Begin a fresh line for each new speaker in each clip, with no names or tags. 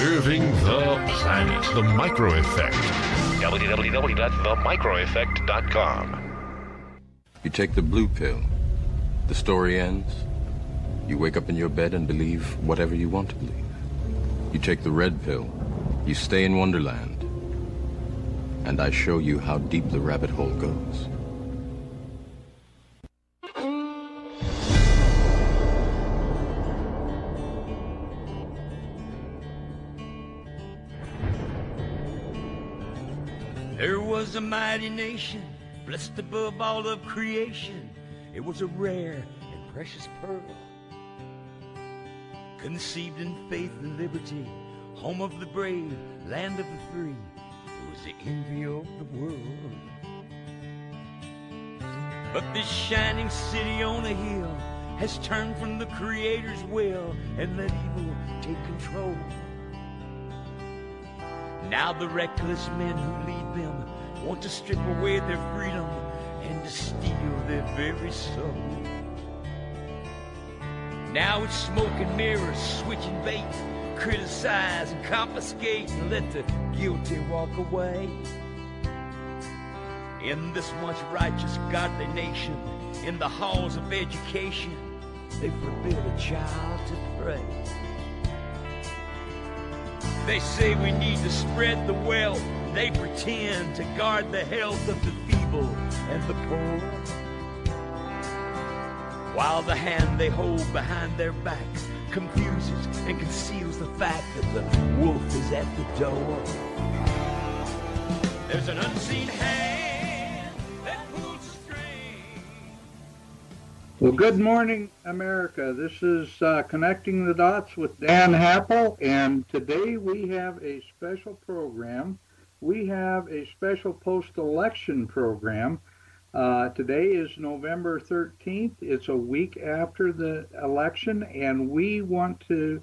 Preserving the planet. The Micro Effect. www.themicroeffect.com.
You take the blue pill. The story ends. You wake up in your bed and believe whatever you want to believe. You take the red pill. You stay in Wonderland. And I show you how deep the rabbit hole goes.
There was a mighty nation, blessed above all of creation. It was a rare and precious pearl, conceived in faith and liberty, home of the brave, land of the free. It was the envy of the world. But this shining city on a hill has turned from the Creator's will and let evil take control. Now the reckless men who lead them want to strip away their freedom and to steal their very soul. Now it's smoke and mirrors, switching bait, criticize and confiscate and let the guilty walk away. In this once righteous, godly nation, in the halls of education, they forbid a child to pray. They say we need to spread the wealth. They pretend to guard the health of the feeble and the poor, while the hand they hold behind their backs confuses and conceals the fact that the wolf is at the door. There's an unseen hand that pulls the string.
Well, good morning, America. This is Connecting the Dots with Dan Happel, and today we have a special program. We have a special post-election program. Today is November 13th. It's a week after the election, and we want to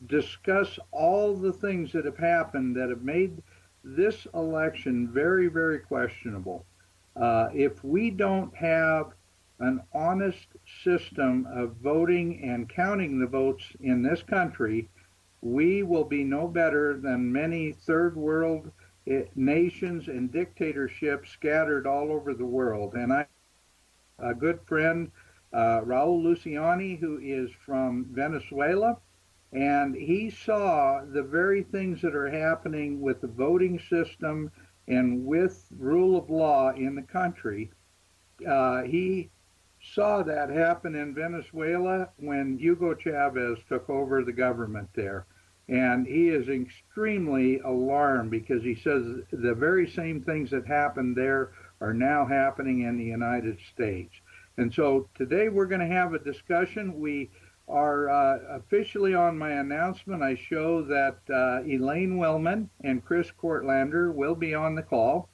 discuss all the things that have happened that have made this election very, very questionable. If we don't have an honest system of voting and counting the votes in this country, we will be no better than many third world nations and dictatorships scattered all over the world. And a good friend, Raul Luciani, who is from Venezuela, and he saw the very things that are happening with the voting system and with rule of law in the country. He saw that happen in Venezuela when Hugo Chavez took over the government there. And he is extremely alarmed because he says the very same things that happened there are now happening in the United States. And so today we're going to have a discussion. We are officially on my announcement. I show that Elaine Willman and Chris Courtlander will be on the call.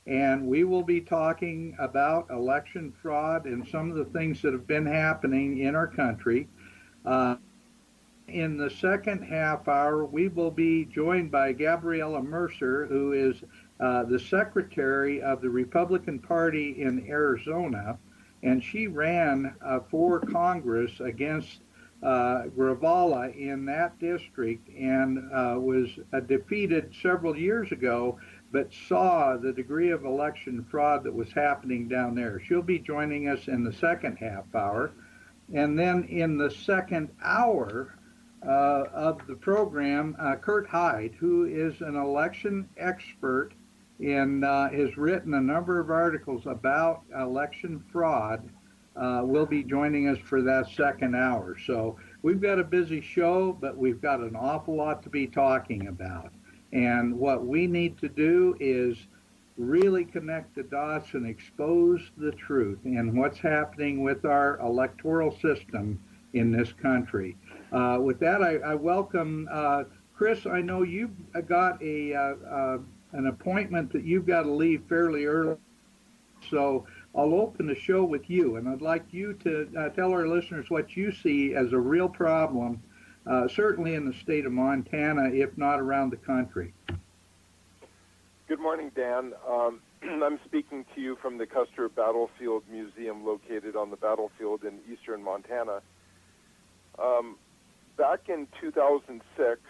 And we will be talking about election fraud and some of the things that have been happening in our country. In the second half hour, we will be joined by Gabriela Mercer, who is the secretary of the Republican Party in Arizona, and she ran for Congress against Gravala in that district and was defeated several years ago, but saw the degree of election fraud that was happening down there. She'll be joining us in the second half hour. And then in the second hour of the program, Kurt Hyde, who is an election expert and has written a number of articles about election fraud, will be joining us for that second hour. So we've got a busy show, but we've got an awful lot to be talking about. And what we need to do is really connect the dots and expose the truth and what's happening with our electoral system in this country. With that, I welcome Chris. I know you've got an appointment that you've got to leave fairly early, so I'll open the show with you, and I'd like you to tell our listeners what you see as a real problem, certainly in the state of Montana, if not around the country.
Good morning, Dan. I'm speaking to you from the Custer Battlefield Museum located on the battlefield in eastern Montana. Back in 2006,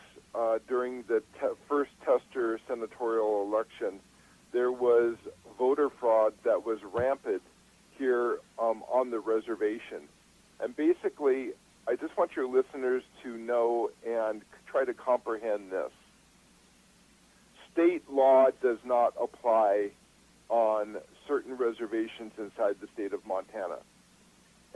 during the first Tester senatorial election, there was voter fraud that was rampant here on the reservation. And basically, I just want your listeners to know and try to comprehend this. State law does not apply on certain reservations inside the state of Montana.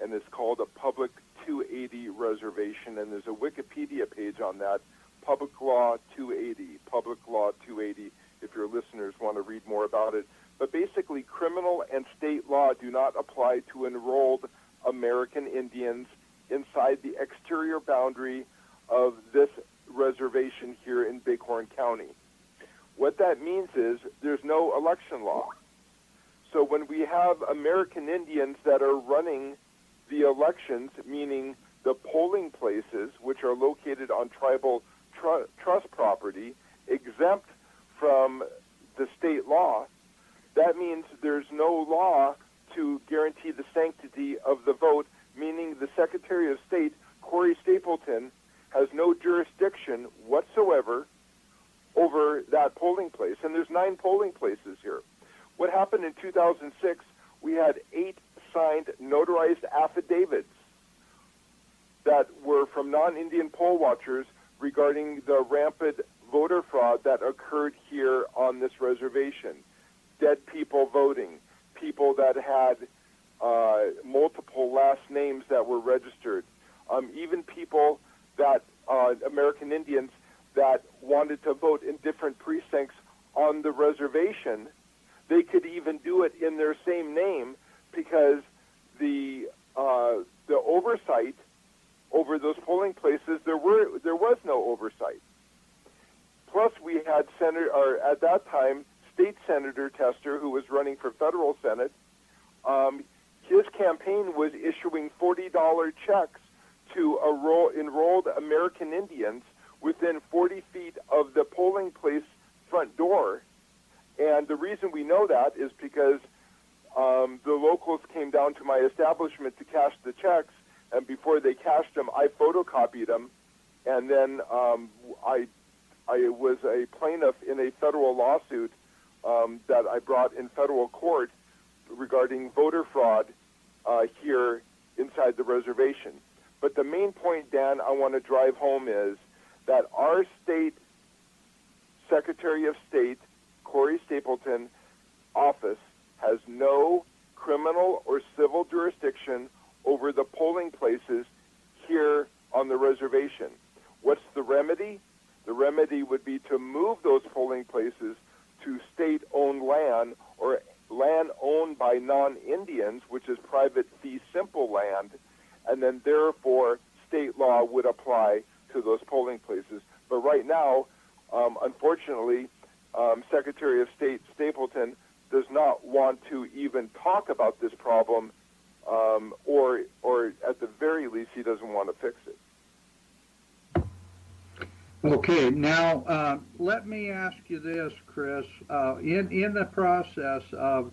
And it's called a Public 280 reservation, and there's a Wikipedia page on that, Public Law 280, Public Law 280, if your listeners want to read more about it. But basically, criminal and state law do not apply to enrolled American Indians inside the exterior boundary of this reservation here in Bighorn County. What that means is there's no election law. So when we have American Indians that are running the elections, meaning the polling places, which are located on tribal trust property, exempt from the state law, that means there's no law to guarantee the sanctity of the vote, meaning the Secretary of State, Corey Stapleton, has no jurisdiction whatsoever over that polling place. And there's 9 polling places here. What happened in 2006, we had 8 signed notarized affidavits that were from non-Indian poll watchers regarding the rampant voter fraud that occurred here on this reservation. Dead people voting, people that had multiple last names that were registered, even people that, American Indians, that wanted to vote in different precincts on the reservation. They could even do it in their same name because the oversight over those polling places, there was no oversight. Plus, we had at that time, State Senator Tester, who was running for federal Senate. His campaign was issuing $40 checks to enrolled American Indians within 40 feet of the polling place front door. And the reason we know that is because the locals came down to my establishment to cash the checks, and before they cashed them, I photocopied them, and then I was a plaintiff in a federal lawsuit that I brought in federal court regarding voter fraud here inside the reservation. But the main point, Dan, I want to drive home is that our state Secretary of State, Corey Stapleton, office has no criminal or civil jurisdiction over the polling places here on the reservation. What's the remedy? The remedy would be to move those polling places to state-owned land or land owned by non-Indians, which is private fee simple land, and then therefore state law would apply to those polling places. But right now, unfortunately, Secretary of State Stapleton does not want to even talk about this problem, or at the very least, he doesn't want to fix it.
Okay, now let me ask you this, Chris. In the process of,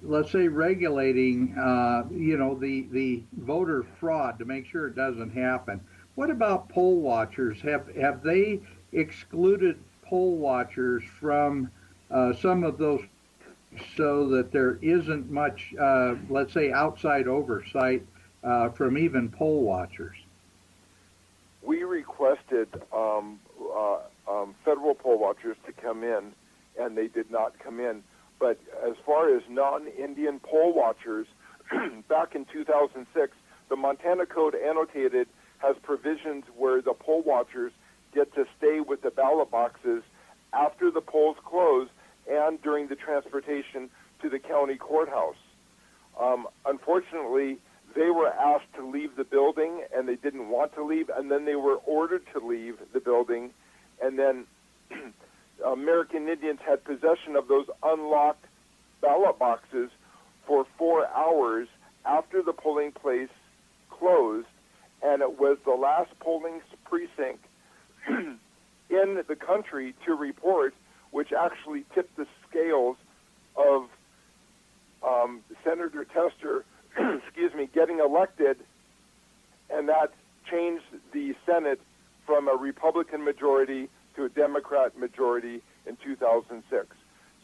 let's say, regulating, the voter fraud to make sure it doesn't happen, what about poll watchers? Have they excluded poll watchers from some of those so that there isn't much, let's say, outside oversight from even poll watchers?
We requested federal poll watchers to come in, and they did not come in. But as far as non-Indian poll watchers, back in 2006, the Montana Code annotated has provisions where the poll watchers get to stay with the ballot boxes after the polls close and during the transportation to the county courthouse. Unfortunately, they were asked to leave the building, and they didn't want to leave, and then they were ordered to leave the building, and then American Indians had possession of those unlocked ballot boxes for 4 hours after the polling place closed, and it was the last polling precinct in the country to report, which actually tipped the scales of Senator Tester getting elected, and that changed the Senate from a Republican majority to a Democrat majority in 2006.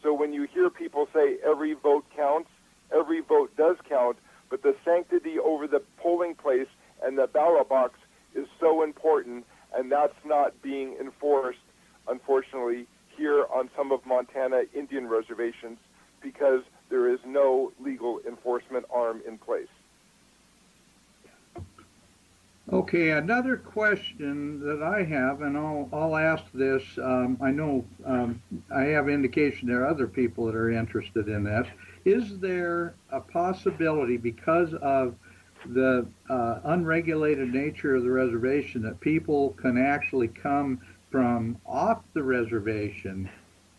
So when you hear people say every vote counts, every vote does count, but the sanctity over the polling place and the ballot box is so important, and that's not being enforced, unfortunately, here on some of Montana Indian reservations because there is no legal enforcement arm in place.
Okay, another question that I have, and I'll ask this. I know I have indication there are other people that are interested in this. Is there a possibility, because of the unregulated nature of the reservation, that people can actually come from off the reservation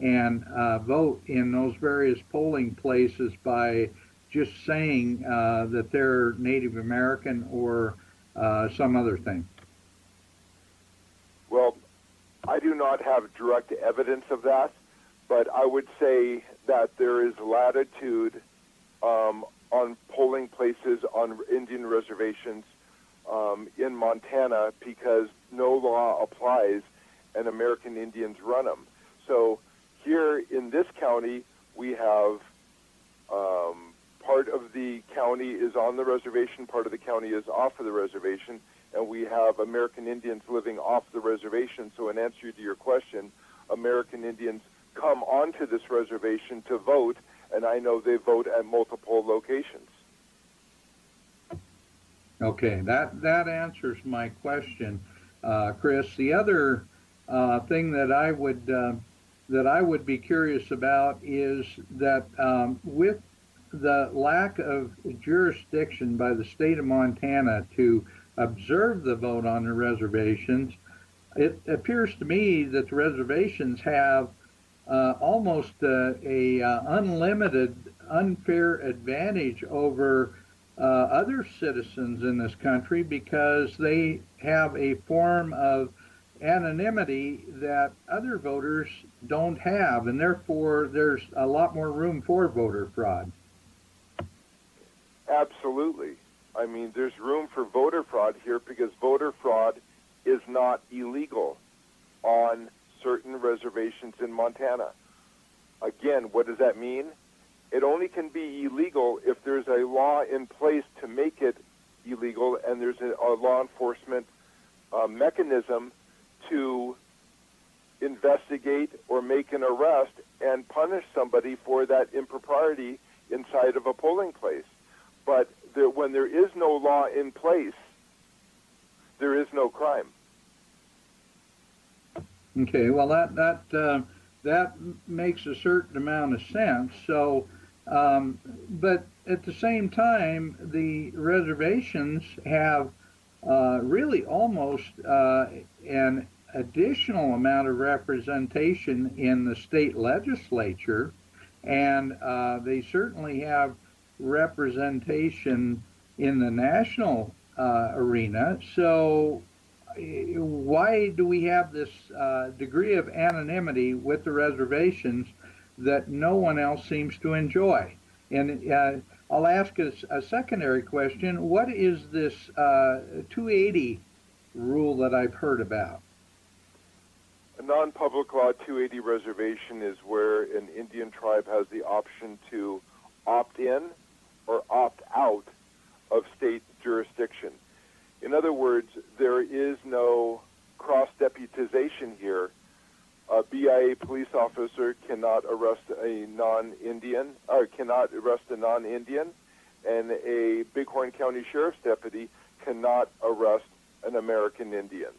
and vote in those various polling places by just saying that they're Native American or some other thing?
Well, I do not have direct evidence of that, but I would say that there is latitude on polling places on Indian reservations in Montana because no law applies and American Indians run them. So here in this county, we have part of the county is on the reservation, part of the county is off of the reservation, and we have American Indians living off the reservation. So in answer to your question, American Indians come onto this reservation to vote, and I know they vote at multiple locations.
Okay, that answers my question, Chris. The other thing that I would be curious about is that with the lack of jurisdiction by the state of Montana to observe the vote on the reservations, it appears to me that the reservations have almost a unlimited unfair advantage over other citizens in this country because they have a form of anonymity that other voters don't have, and therefore there's a lot more room for voter fraud.
Absolutely. I mean, there's room for voter fraud here because voter fraud is not illegal on certain reservations in Montana. Again, what does that mean? It only can be illegal if there's a law in place to make it illegal and there's a law enforcement mechanism to investigate or make an arrest and punish somebody for that impropriety inside of a polling place. But when there is no law in place, there is no crime.
Okay, well that makes a certain amount of sense. So, but at the same time, the reservations have really almost an additional amount of representation in the state legislature, and they certainly have representation in the national arena. So why do we have this degree of anonymity with the reservations that no one else seems to enjoy? And I'll ask a secondary question. What is this 280 rule that I've heard about?
A non-public law 280 reservation is where an Indian tribe has the option to opt in or opt out of state jurisdiction. In other words, there is no cross-deputization here. A BIA police officer cannot arrest a non-Indian, or cannot arrest a non-Indian, and a Bighorn County Sheriff's deputy cannot arrest an American Indian.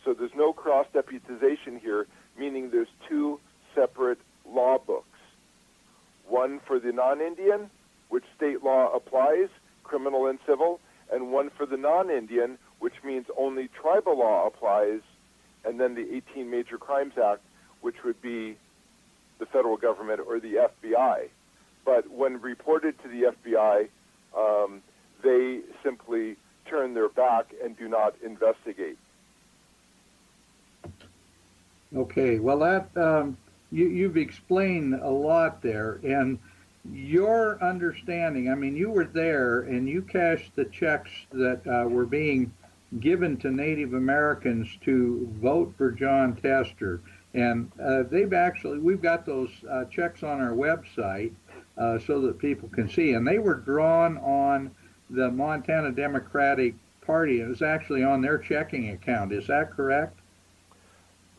So there's no cross-deputization here, meaning there's two separate law books. One for the non-Indian, which state law applies, criminal and civil, and one for the non-Indian, which means only tribal law applies, and then the 18 Major Crimes Act, which would be the federal government or the FBI. But when reported to the FBI, they simply turn their back and do not investigate.
Okay, well that you've explained a lot there, and your understanding, I mean, you were there and you cashed the checks that were being given to Native Americans to vote for John Tester. And we've got those checks on our website so that people can see. And they were drawn on the Montana Democratic Party. It was actually on their checking account. Is that correct?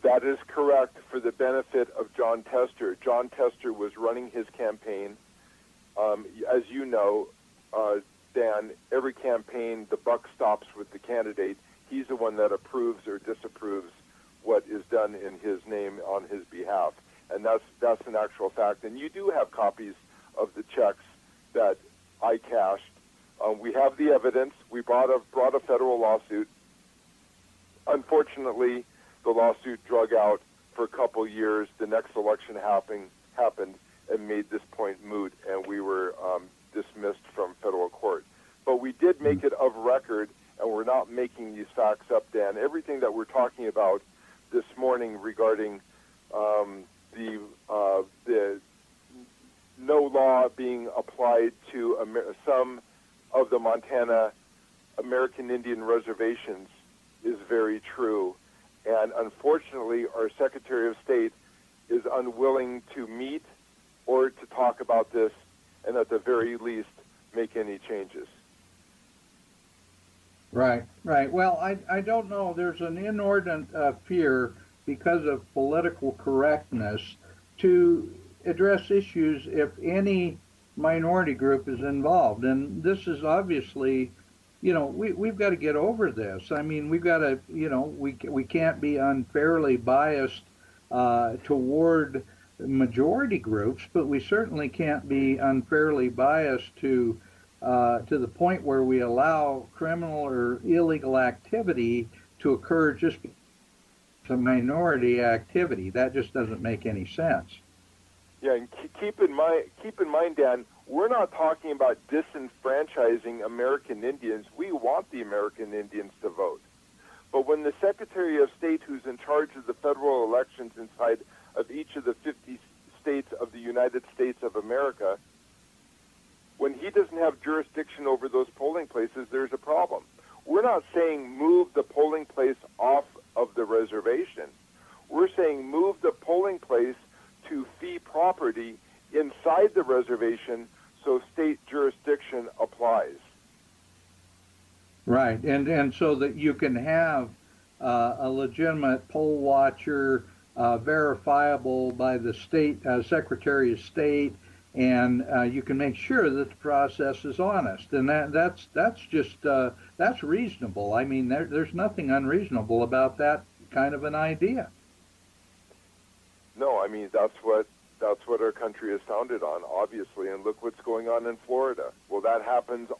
That is correct, for the benefit of John Tester. John Tester was running his campaign. As you know, Dan, every campaign, the buck stops with the candidate. He's the one that approves or disapproves what is done in his name on his behalf. And that's an actual fact. And you do have copies of the checks that I cashed. We have the evidence. We brought a federal lawsuit. Unfortunately, the lawsuit drug out for a couple years. The next election happened and made this point moot, and we were dismissed from federal court. But we did make it of record, and we're not making these facts up, Dan. Everything that we're talking about this morning regarding the no law being applied to some of the Montana American Indian reservations is very true. And unfortunately, our Secretary of State is unwilling to meet or to talk about this, and at the very least, make any changes.
Right. Well, I don't know. There's an inordinate fear because of political correctness to address issues if any minority group is involved. And this is obviously, we've got to get over this. I mean, we've got to, we can't be unfairly biased toward majority groups, but we certainly can't be unfairly biased to the point where we allow criminal or illegal activity to occur just because of minority activity. That just doesn't make any sense.
Yeah, and keep in mind, Dan, we're not talking about disenfranchising American Indians. We want the American Indians to vote. But when the Secretary of State, who's in charge of the federal elections inside of each of the 50 states of the United States of America, when he doesn't have jurisdiction over those polling places, there's a problem. We're not saying move the polling place off of the reservation. We're saying move the polling place to fee property inside the reservation so state jurisdiction applies.
Right, and so that you can have a legitimate poll watcher, verifiable by the state Secretary of State, and you can make sure that the process is honest, and that's reasonable. I mean, there's nothing unreasonable about that kind of an idea.
No, I mean that's what our country is founded on, obviously, and look what's going on in Florida. Well, that happens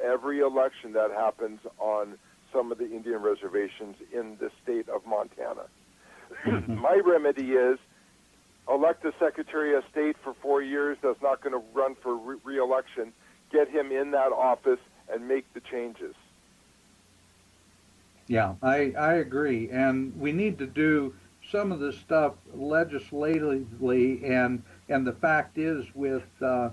every election that happens on some of the Indian reservations in the state of Montana. My remedy is elect a Secretary of State for 4 years that's not going to run for re-election, get him in that office, and make the changes.
Yeah, I agree, and we need to do some of this stuff legislatively, and the fact is with a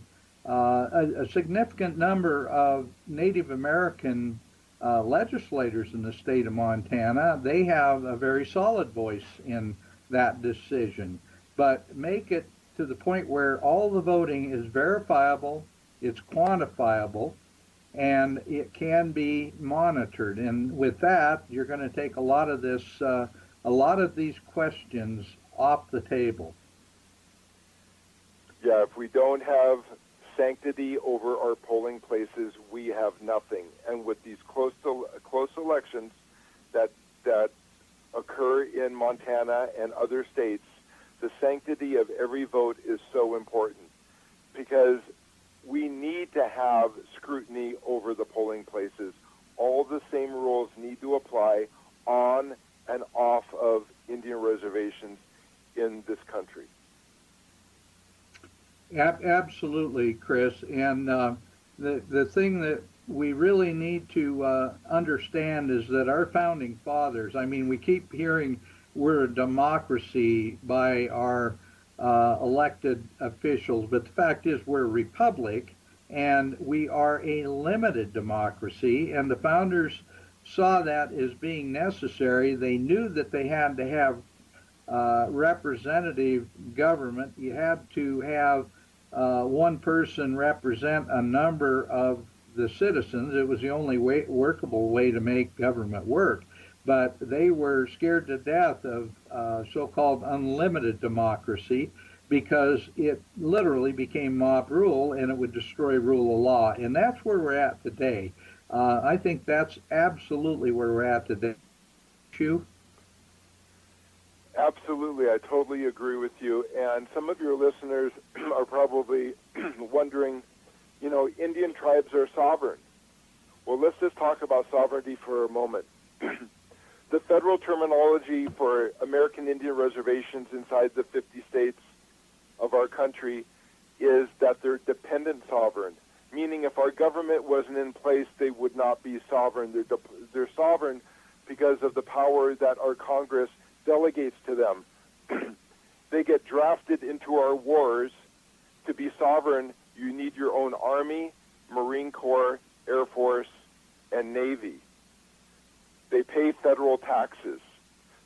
significant number of Native American legislators in the state of Montana, they have a very solid voice in that decision. But make it to the point where all the voting is verifiable, it's quantifiable, and it can be monitored. And with that, you're going to take a lot of these questions off the table.
Yeah, if we don't have sanctity over our polling places, we have nothing. And with these close elections that occur in Montana and other states, the sanctity of every vote is so important because we need to have scrutiny over the polling places. All the same rules need to apply on and off of Indian reservations in this country.
Absolutely, Chris. And the thing that we really need to understand is that our founding fathers, I mean, we keep hearing we're a democracy by our elected officials, but the fact is we're a republic, and we are a limited democracy, and the founders saw that as being necessary. They knew that they had to have representative government. You had to have one person represent a number of the citizens. It was the only workable way to make government work. But they were scared to death of so-called unlimited democracy because it literally became mob rule and it would destroy rule of law. And that's where we're at today. I think that's absolutely where we're at today. You?
Absolutely, I totally agree with you. And some of your listeners are probably wondering, Indian tribes are sovereign. Well, let's just talk about sovereignty for a moment. The federal terminology for American Indian reservations inside the 50 states of our country is that they're dependent sovereign, meaning if our government wasn't in place, they would not be sovereign. They're sovereign because of the power that our Congress delegates to them. They get drafted into our wars. To be sovereign, you need your own Army, Marine Corps, Air Force, and Navy. They pay federal taxes.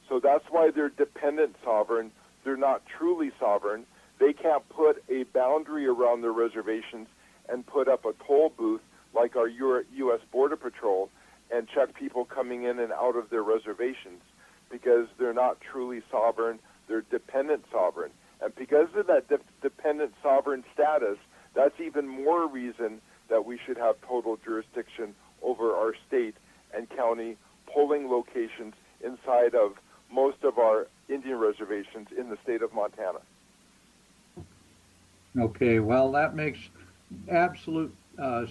So that's why they're dependent sovereign. They're not truly sovereign. They can't put a boundary around their reservations and put up a toll booth like our U.S. Border Patrol and check people coming in and out of their reservations because they're not truly sovereign. They're dependent sovereign. And because of that dependent sovereign status, that's even more reason that we should have total jurisdiction over our state and county polling locations inside of most of our Indian reservations in the state of Montana.
Okay, well, that makes absolute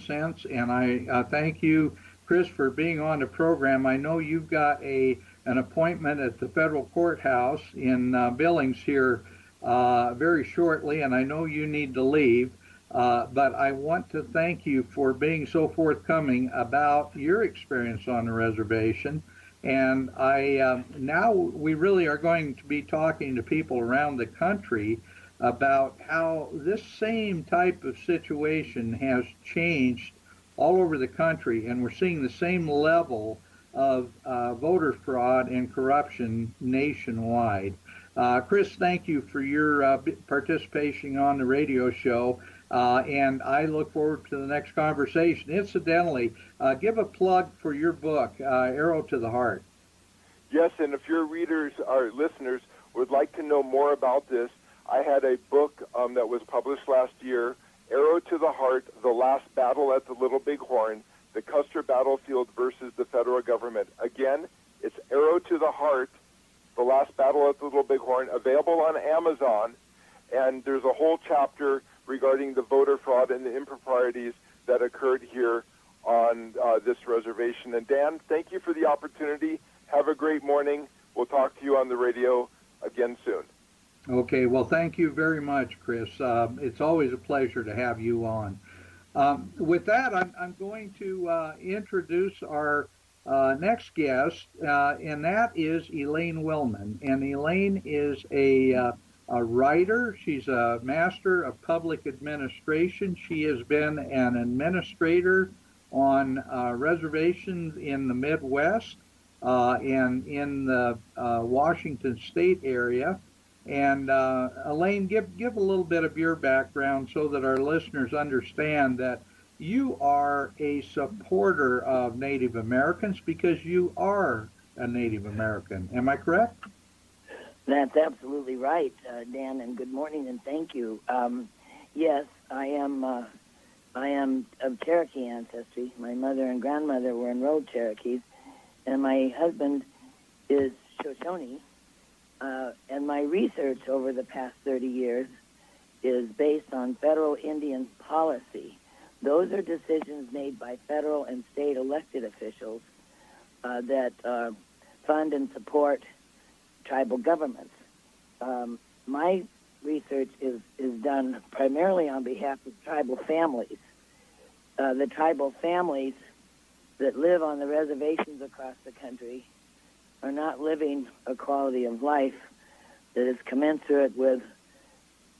sense, and I thank you, Chris, for being on the program. I know you've got an appointment at the federal courthouse in Billings here very shortly, and I know you need to leave. But I want to thank you for being so forthcoming about your experience on the reservation. And now we really are going to be talking to people around the country about how this same type of situation has changed all over the country, and we're seeing the same level of voter fraud and corruption nationwide. Chris, thank you for your participation on the radio show. And I look forward to the next conversation. Incidentally, give a plug for your book, Arrow to the Heart.
Yes, and if your readers or listeners would like to know more about this, I had a book that was published last year, Arrow to the Heart, The Last Battle at the Little Bighorn, the Custer Battlefield versus the federal government. Again, it's Arrow to the Heart, The Last Battle at the Little Bighorn, available on Amazon, and there's a whole chapter regarding the voter fraud and the improprieties that occurred here on this reservation. And Dan, thank you for the opportunity. Have a great morning. We'll talk to you on the radio again soon.
Okay, well, thank you very much, Chris. It's always a pleasure to have you on. With that, I'm going to introduce our next guest, and that is Elaine Willman. And Elaine is a writer. She's a master of public administration. She has been an administrator on reservations in the Midwest and in the Washington State area. And Elaine, give a little bit of your background so that our listeners understand that you are a supporter of Native Americans because you are a Native American. Am I correct?
That's absolutely right, Dan, and good morning, and thank you. Yes, I am of Cherokee ancestry. My mother and grandmother were enrolled Cherokees, and my husband is Shoshone. And my research over the past 30 years is based on federal Indian policy. Those are decisions made by federal and state elected officials that fund and support tribal governments. My research is done primarily on behalf of tribal families. The tribal families that live on the reservations across the country are not living a quality of life that is commensurate with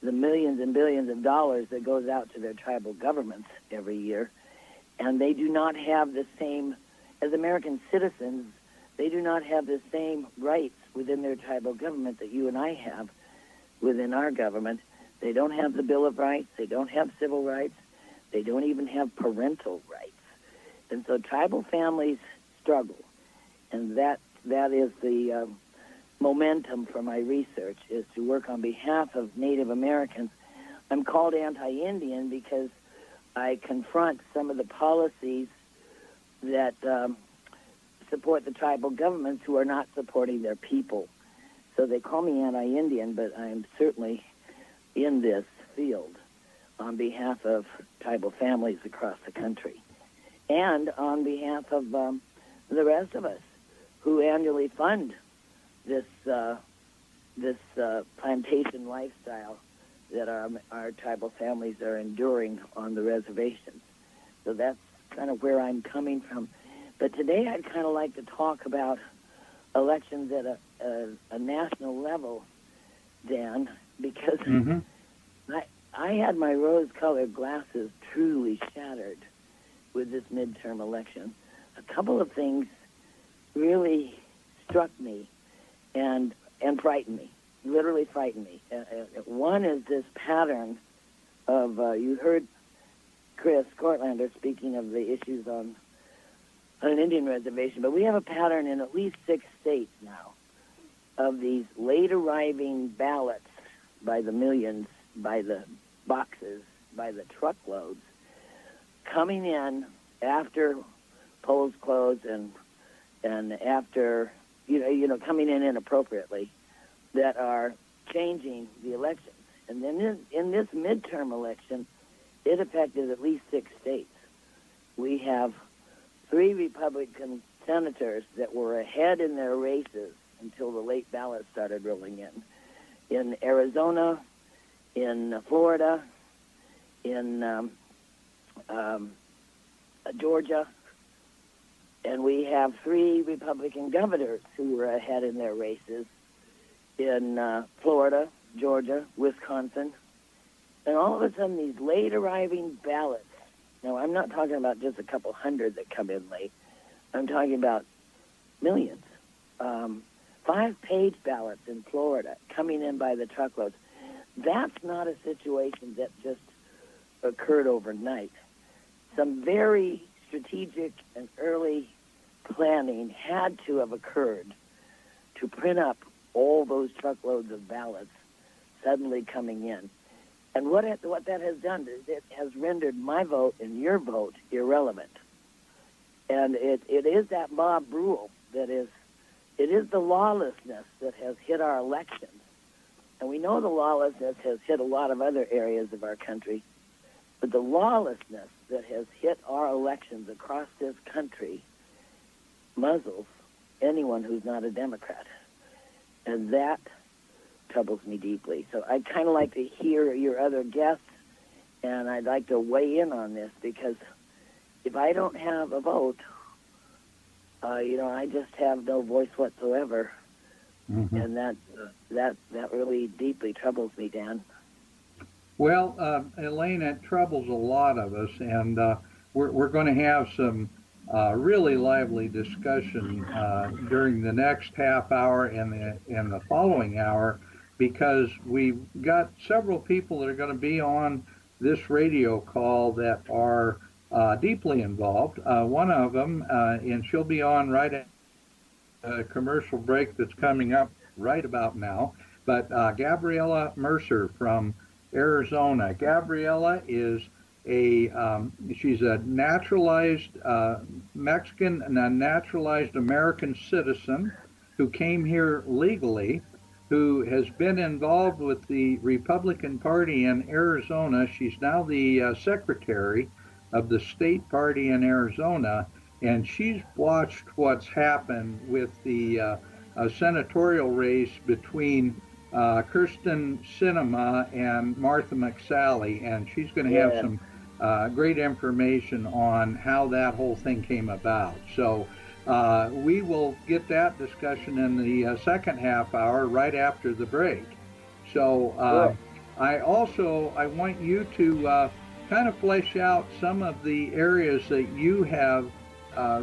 the millions and billions of dollars that goes out to their tribal governments every year. And they do not have the same as American citizens, they do not have the same rights within their tribal government that you and I have within our government. They don't have the Bill of Rights. They don't have civil rights. They don't even have parental rights. And so tribal families struggle. And that is the momentum for my research, is to work on behalf of Native Americans. I'm called anti-Indian because I confront some of the policies that support the tribal governments who are not supporting their people. So they call me anti-Indian, but I'm certainly in this field on behalf of tribal families across the country and on behalf of the rest of us who annually fund this plantation lifestyle that our tribal families are enduring on the reservations. So that's kind of where I'm coming from. But today I'd kind of like to talk about elections at a national level, Dan, because I had my rose-colored glasses truly shattered with this midterm election. A couple of things really struck me and frightened me, literally frightened me. One is this pattern of, you heard Chris Cortlander speaking of the issues on an Indian reservation, but we have a pattern in at least 6 states now of these late arriving ballots by the millions, by the boxes, by the truckloads, coming in after polls close and after, coming in inappropriately, that are changing the elections. And then in this midterm election, it affected at least 6 states. We have 3 Republican senators that were ahead in their races until the late ballots started rolling in Arizona, in Florida, in Georgia, and we have 3 Republican governors who were ahead in their races in Florida, Georgia, Wisconsin. And all of a sudden, these late arriving ballots, now I'm not talking about just a couple hundred that come in late, I'm talking about millions. 5-page ballots in Florida coming in by the truckloads. That's not a situation that just occurred overnight. Some very strategic and early planning had to have occurred to print up all those truckloads of ballots suddenly coming in. And what that has done is it has rendered my vote and your vote irrelevant. And it is that mob rule that is, it is the lawlessness that has hit our elections. And we know the lawlessness has hit a lot of other areas of our country. But the lawlessness that has hit our elections across this country muzzles anyone who's not a Democrat. And that troubles me deeply. So I'd kind of like to hear your other guests, and I'd like to weigh in on this, because if I don't have a vote, I just have no voice whatsoever. Mm-hmm. And that really deeply troubles me, Dan.
Well, Elaine, it troubles a lot of us, and we're going to have some really lively discussion during the next half hour and the following hour, because we've got several people that are going to be on this radio call that are deeply involved. One of them, and she'll be on right at a commercial break that's coming up right about now, but Gabriela Mercer from Arizona. Gabriela is she's a naturalized Mexican and a naturalized American citizen who came here legally, who has been involved with the Republican Party in Arizona. She's now the secretary of the state party in Arizona, and she's watched what's happened with the senatorial race between Kirsten Sinema and Martha McSally, and she's going to have some great information on how that whole thing came about. So we will get that discussion in the second half hour right after the break. So I want you to kind of flesh out some of the areas that you have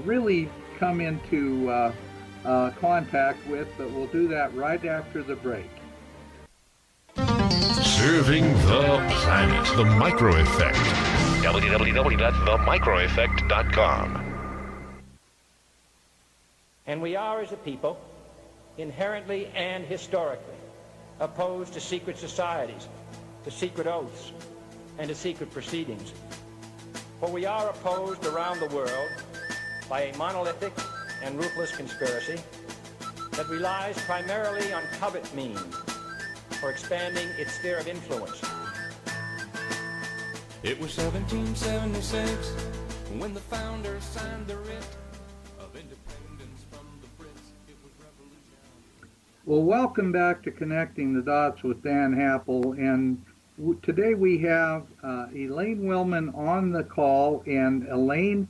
really come into contact with, but we'll do that right after the break.
Serving the planet. The Micro Effect. www.themicroeffect.com.
And we are, as a people, inherently and historically opposed to secret societies, to secret oaths, and to secret proceedings. For we are opposed around the world by a monolithic and ruthless conspiracy that relies primarily on covert means for expanding its sphere of influence.
It was 1776 when the founders signed the writ of independence from the Brits. It was revolution.
Well, welcome back to Connecting the Dots with Dan Happel, and today we have Elaine Willman on the call. And Elaine,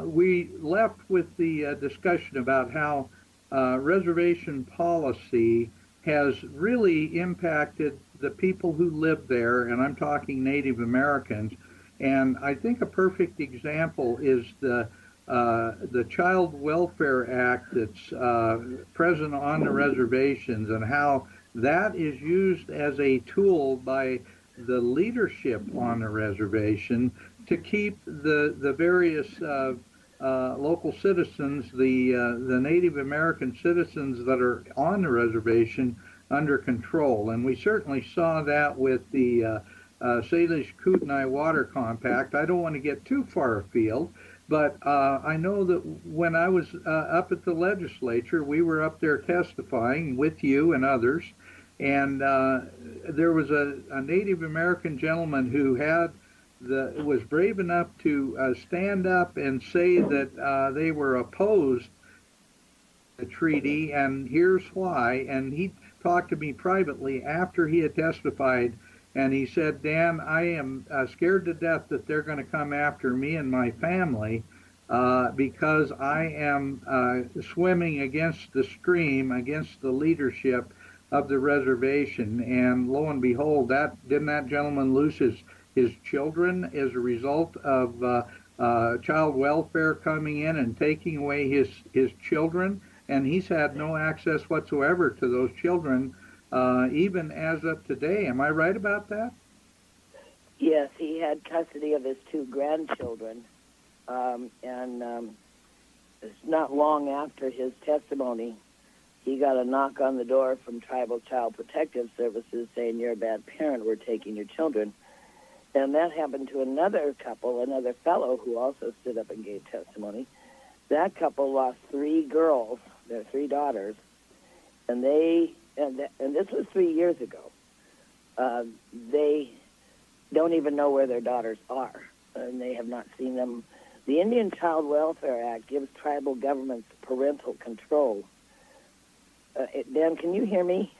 we left with the discussion about how reservation policy has really impacted the people who live there, and I'm talking Native Americans. And I think a perfect example is the Child Welfare Act that's present on the reservations, and how that is used as a tool by the leadership on the reservation to keep the various local citizens, the Native American citizens that are on the reservation, under control. And we certainly saw that with the Salish Kootenai Water Compact. I don't want to get too far afield, but I know that when I was up at the legislature, we were up there testifying with you and others, and there was a Native American gentleman who was brave enough to stand up and say that they were opposed to the treaty, and here's why. And he talked to me privately after he had testified, and he said, Dan, I am scared to death that they're going to come after me and my family because I am swimming against the stream, against the leadership of the reservation. And lo and behold, didn't that gentleman lose his children as a result of child welfare coming in and taking away his children? And he's had no access whatsoever to those children, even as of today. Am I right about that?
Yes, he had custody of his two grandchildren, and it's not long after his testimony, he got a knock on the door from Tribal Child Protective Services saying, you're a bad parent, we're taking your children. And that happened to another couple, another fellow who also stood up and gave testimony. That couple lost three girls, their three daughters, and this was 3 years ago. They don't even know where their daughters are, and they have not seen them. The Indian Child Welfare Act gives tribal governments parental control. Dan, can you hear me?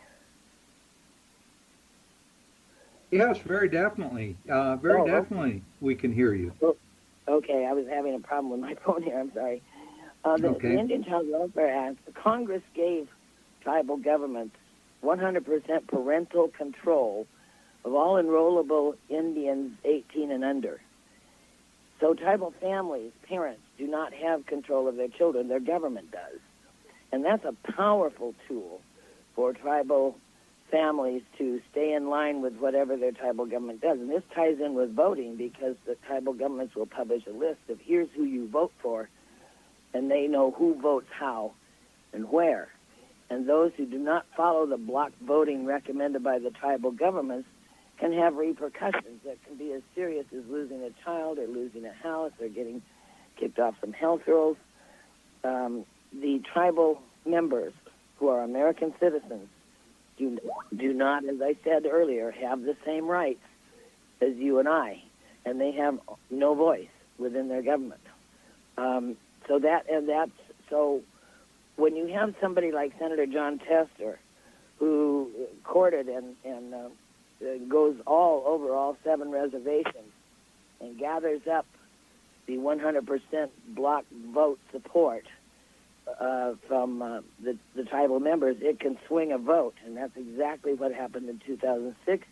Yes, very definitely. Definitely we can hear you.
Okay, I was having a problem with my phone here. I'm sorry. The Indian Child Welfare Act, Congress gave tribal governments 100% parental control of all enrollable Indians 18 and under. So tribal families, parents, do not have control of their children. Their government does. And that's a powerful tool for tribal families to stay in line with whatever their tribal government does. And this ties in with voting, because the tribal governments will publish a list of here's who you vote for, and they know who votes how and where. And those who do not follow the block voting recommended by the tribal governments can have repercussions that can be as serious as losing a child or losing a house or getting kicked off from health rolls. The tribal members who are American citizens do not, as I said earlier, have the same rights as you and I, and they have no voice within their government. So when you have somebody like Senator John Tester, who courted and goes all over all 7 reservations and gathers up the 100% block vote support from the tribal members, it can swing a vote, and that's exactly what happened in 2006.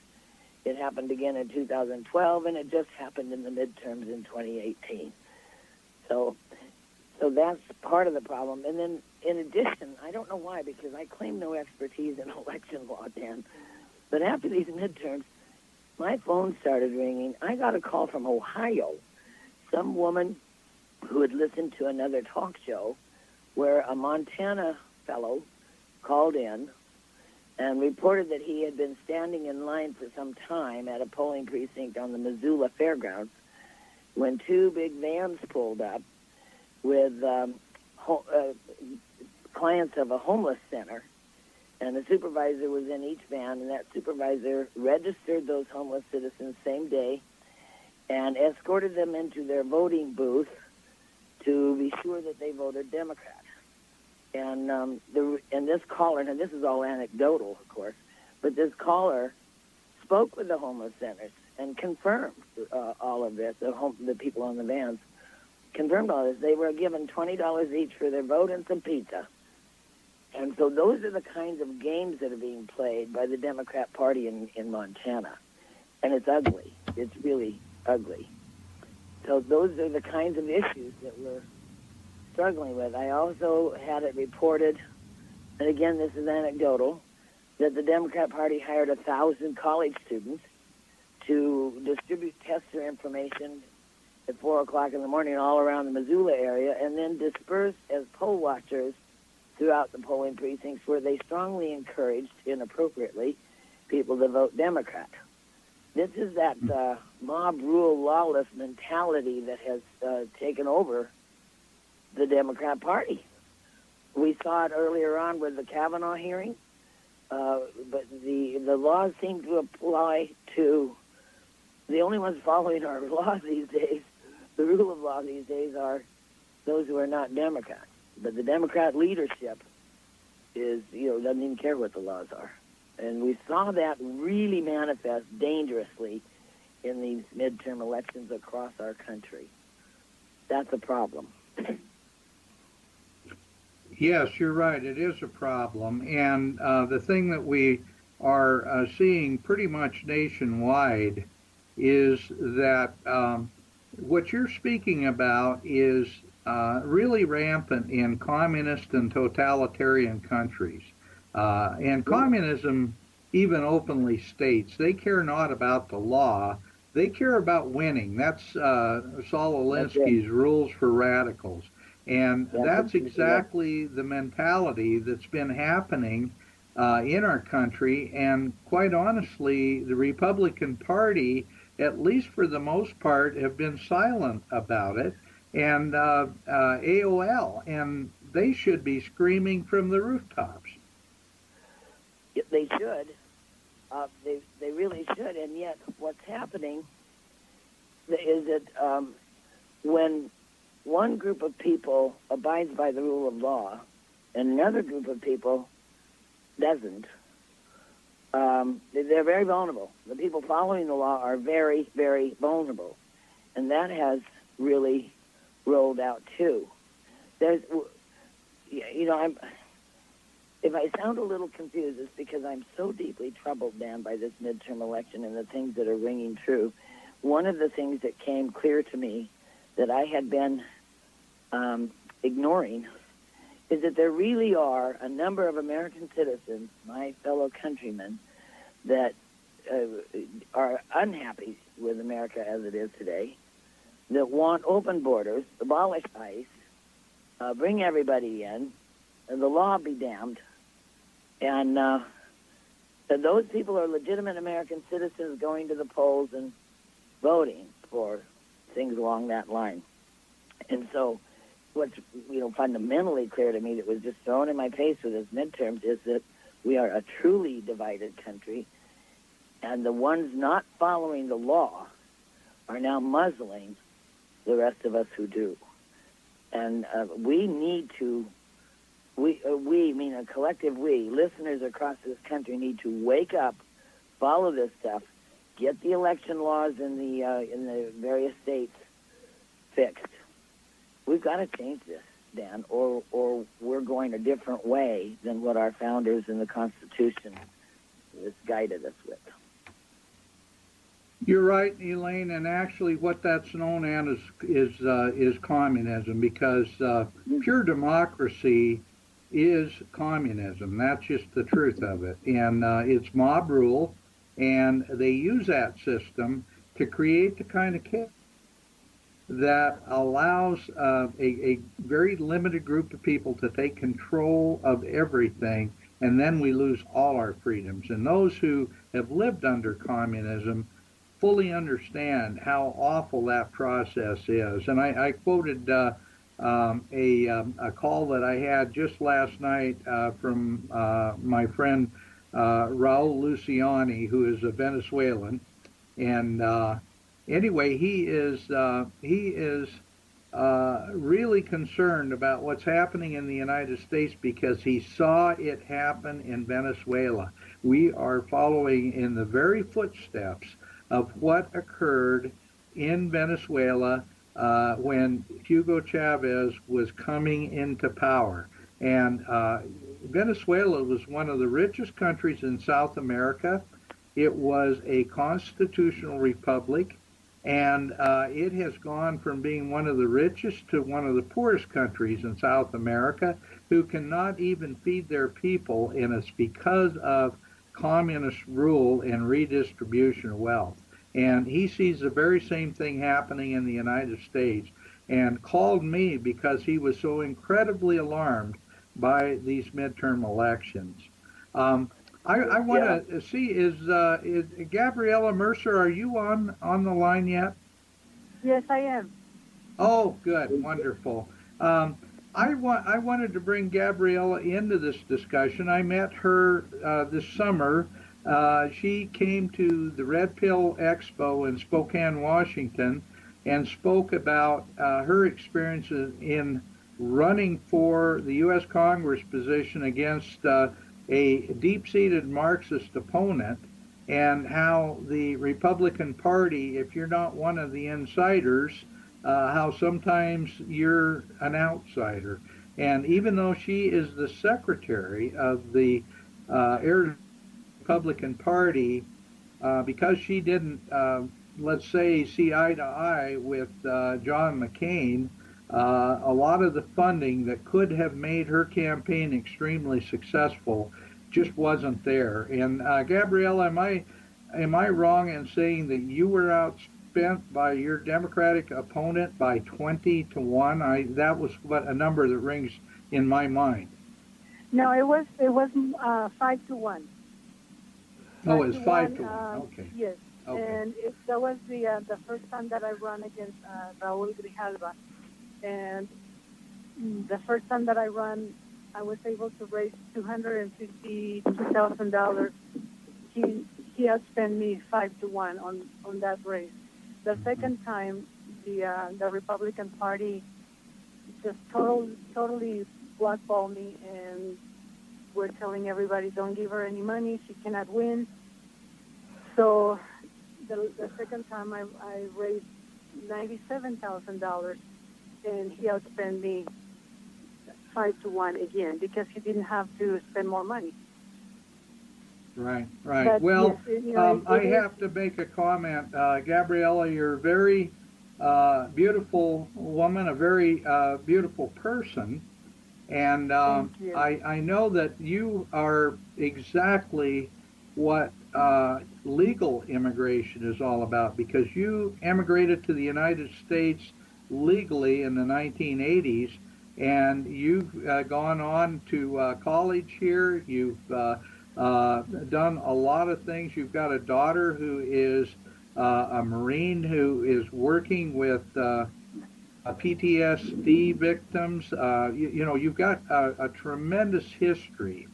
It happened again in 2012, and it just happened in the midterms in 2018. So So that's part of the problem. And then, in addition, I don't know why, because I claim no expertise in election law, Dan, but after these midterms, my phone started ringing. I got a call from Ohio, some woman who had listened to another talk show where a Montana fellow called in and reported that he had been standing in line for some time at a polling precinct on the Missoula Fairgrounds when two big vans pulled up with clients of a homeless center, and the supervisor was in each van, and that supervisor registered those homeless citizens same day and escorted them into their voting booth to be sure that they voted Democrat. And this caller, and this is all anecdotal, of course, but this caller spoke with the homeless centers and confirmed all of this. The people on the vans confirmed all this. They were given $20 each for their vote and some pizza. And so those are the kinds of games that are being played by the Democrat Party in Montana. And it's ugly. It's really ugly. So those are the kinds of issues that we're struggling with. I also had it reported, and again, this is anecdotal, that the Democrat Party hired 1,000 college students to distribute tester information at 4 o'clock in the morning all around the Missoula area, and then disperse as poll watchers throughout the polling precincts where they strongly encouraged, inappropriately, people to vote Democrat. This is that mob rule lawless mentality that has taken over the Democrat Party. We saw it earlier on with the Kavanaugh hearing, but the laws seem to apply to the only ones following our laws these days. The rule of law these days are those who are not Democrats. But the Democrat leadership is, doesn't even care what the laws are. And we saw that really manifest dangerously in these midterm elections across our country. That's a problem.
Yes, you're right. It is a problem. And the thing that we are seeing pretty much nationwide is that what you're speaking about is really rampant in communist and totalitarian countries. And communism even openly states they care not about the law, they care about winning. That's Saul Alinsky's rules for radicals. And that's exactly the mentality that's been happening in our country. And quite honestly, the Republican Party, at least for the most part, have been silent about it. And AOL, and they should be screaming from the rooftops.
They should. They really should. And yet what's happening is that when one group of people abides by the rule of law and another group of people doesn't, they're very vulnerable. The people following the law are very, very vulnerable. And that has really rolled out too. There's, if I sound a little confused, it's because I'm so deeply troubled, Dan, by this midterm election and the things that are ringing true. One of the things that came clear to me that I had been ignoring is that there really are a number of American citizens, my fellow countrymen, that are unhappy with America as it is today, that want open borders, abolish ICE, bring everybody in, and the law be damned. And those people are legitimate American citizens going to the polls and voting for things along that line. And so what's fundamentally clear to me that was just thrown in my face with this midterms is that we are a truly divided country, and the ones not following the law are now muzzling the rest of us who do. And we need to, we mean a collective we, listeners across this country need to wake up, follow this stuff, get the election laws in the various states fixed. We've got to change this, Dan, or we're going a different way than what our founders in the Constitution has guided us with.
You're right, Elaine, and actually what that's known as is communism, because pure democracy is communism. That's just the truth of it. And it's mob rule, and they use that system to create the kind of chaos that allows a very limited group of people to take control of everything, and then we lose all our freedoms. And those who have lived under communism fully understand how awful that process is. And I quoted a call that I had just last night from my friend Raul Luciani, who is a Venezuelan, and anyway, he is really concerned about what's happening in the United States because he saw it happen in Venezuela. We are following in the very footsteps of what occurred in Venezuela when Hugo Chavez was coming into power. And Venezuela was one of the richest countries in South America. It was a constitutional republic, and it has gone from being one of the richest to one of the poorest countries in South America, who cannot even feed their people, and it's because of communist rule and redistribution of wealth. And he sees the very same thing happening in the United States, and called me because he was so incredibly alarmed by these midterm elections. I want to see, is Gabriela Mercer, are you on the line yet?
Yes, I am.
Oh, good, wonderful. I wanted to bring Gabriela into this discussion. I met her this summer. She came to the Red Pill Expo in Spokane, Washington, and spoke about her experiences in running for the U.S. Congress position against a deep-seated Marxist opponent, and how the Republican Party, if you're not one of the insiders, how sometimes you're an outsider. And even though she is the secretary of the Republican Party, because she didn't, let's say, see eye to eye with John McCain, a lot of the funding that could have made her campaign extremely successful just wasn't there. And Gabrielle, am I wrong in saying that you were outspent by your Democratic opponent by 20-1? That was what a number that rings in my mind.
No, it was 5-1.
Oh, it's 5-1. Okay.
Yes. Okay. And that was the first time that I ran against Raúl Grijalva. And the first time that I ran, I was able to raise $252,000. He outspent me 5-1 on that race. The second time, the Republican Party just totally blackballed me, and we're telling everybody, don't give her any money, she cannot win. So the second time I raised $97,000, and he outspent me 5-1 again, because he didn't have to spend more money.
Right.
But
well,
yes,
I have to make a comment. Gabriella, you're a very beautiful woman, a very beautiful person. And I know that you are exactly what legal immigration is all about, because you immigrated to the United States legally in the 1980s, and you've gone on to college here. You've done a lot of things. You've got a daughter who is a Marine who is working with PTSD victims. You've got a tremendous history.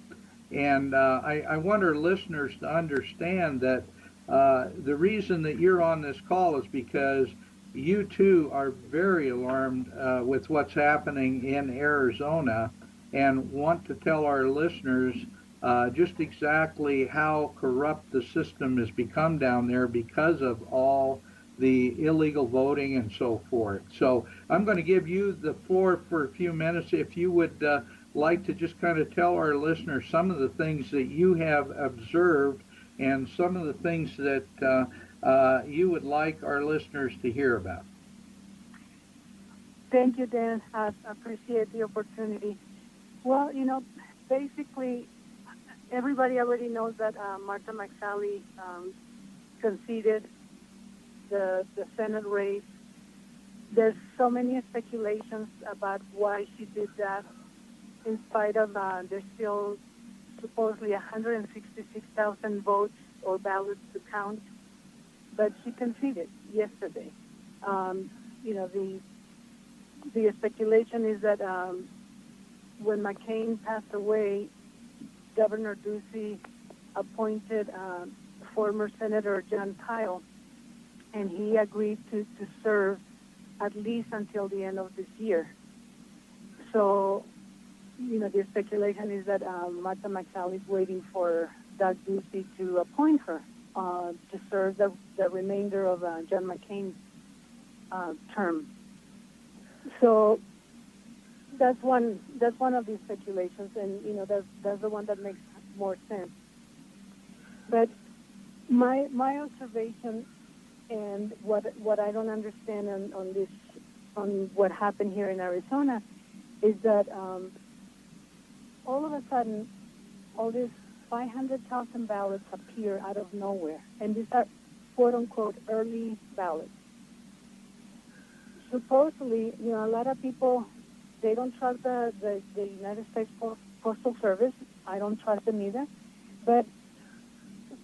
And I want our listeners to understand that the reason that you're on this call is because you too are very alarmed with what's happening in Arizona, and want to tell our listeners just exactly how corrupt the system has become down there because of all the illegal voting and so forth. So I'm going to give you the floor for a few minutes. If you would like to just kind of tell our listeners some of the things that you have observed and some of the things that you would like our listeners to hear about?
Thank you, Dan. I appreciate the opportunity. Well, basically, everybody already knows that Martha McSally conceded the Senate race. There's so many speculations about why she did that, in spite of there's still supposedly 166,000 votes or ballots to count. But she conceded yesterday. The speculation is that when McCain passed away, Governor Ducey appointed former Senator John Kyle, and he agreed to serve at least until the end of this year. So, the speculation is that Martha McSally is waiting for Doug Ducey to appoint her to serve the remainder of John McCain's term. So that's one of the speculations, and that's the one that makes more sense. But my observation and what I don't understand on what happened here in Arizona is that all of a sudden all these 500,000 ballots appear out of nowhere, and these are quote unquote early ballots. Supposedly, a lot of people, they don't trust the United States Postal Service. I don't trust them either. But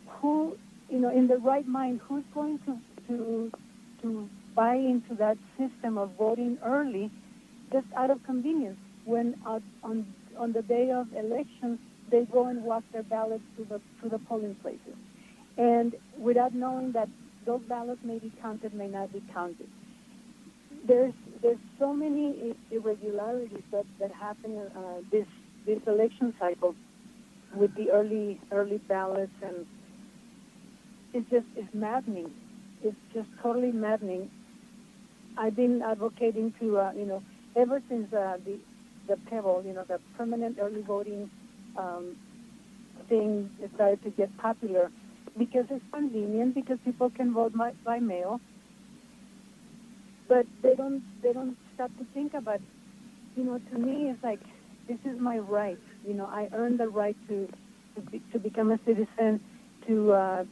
who, in the right mind, who's going to buy into that system of voting early just out of convenience when on the day of elections they go and walk their ballots to the polling places, and without knowing that those ballots may be counted, may not be counted. There's so many irregularities that happen this election cycle with the early ballots, and it's maddening. It's just totally maddening. I've been advocating to ever since the PEVL, the permanent early voting thing started to get popular, because it's convenient, because people can vote by mail. But they don't stop to think about, to me it's like, this is my right. I earned the right to become a citizen, to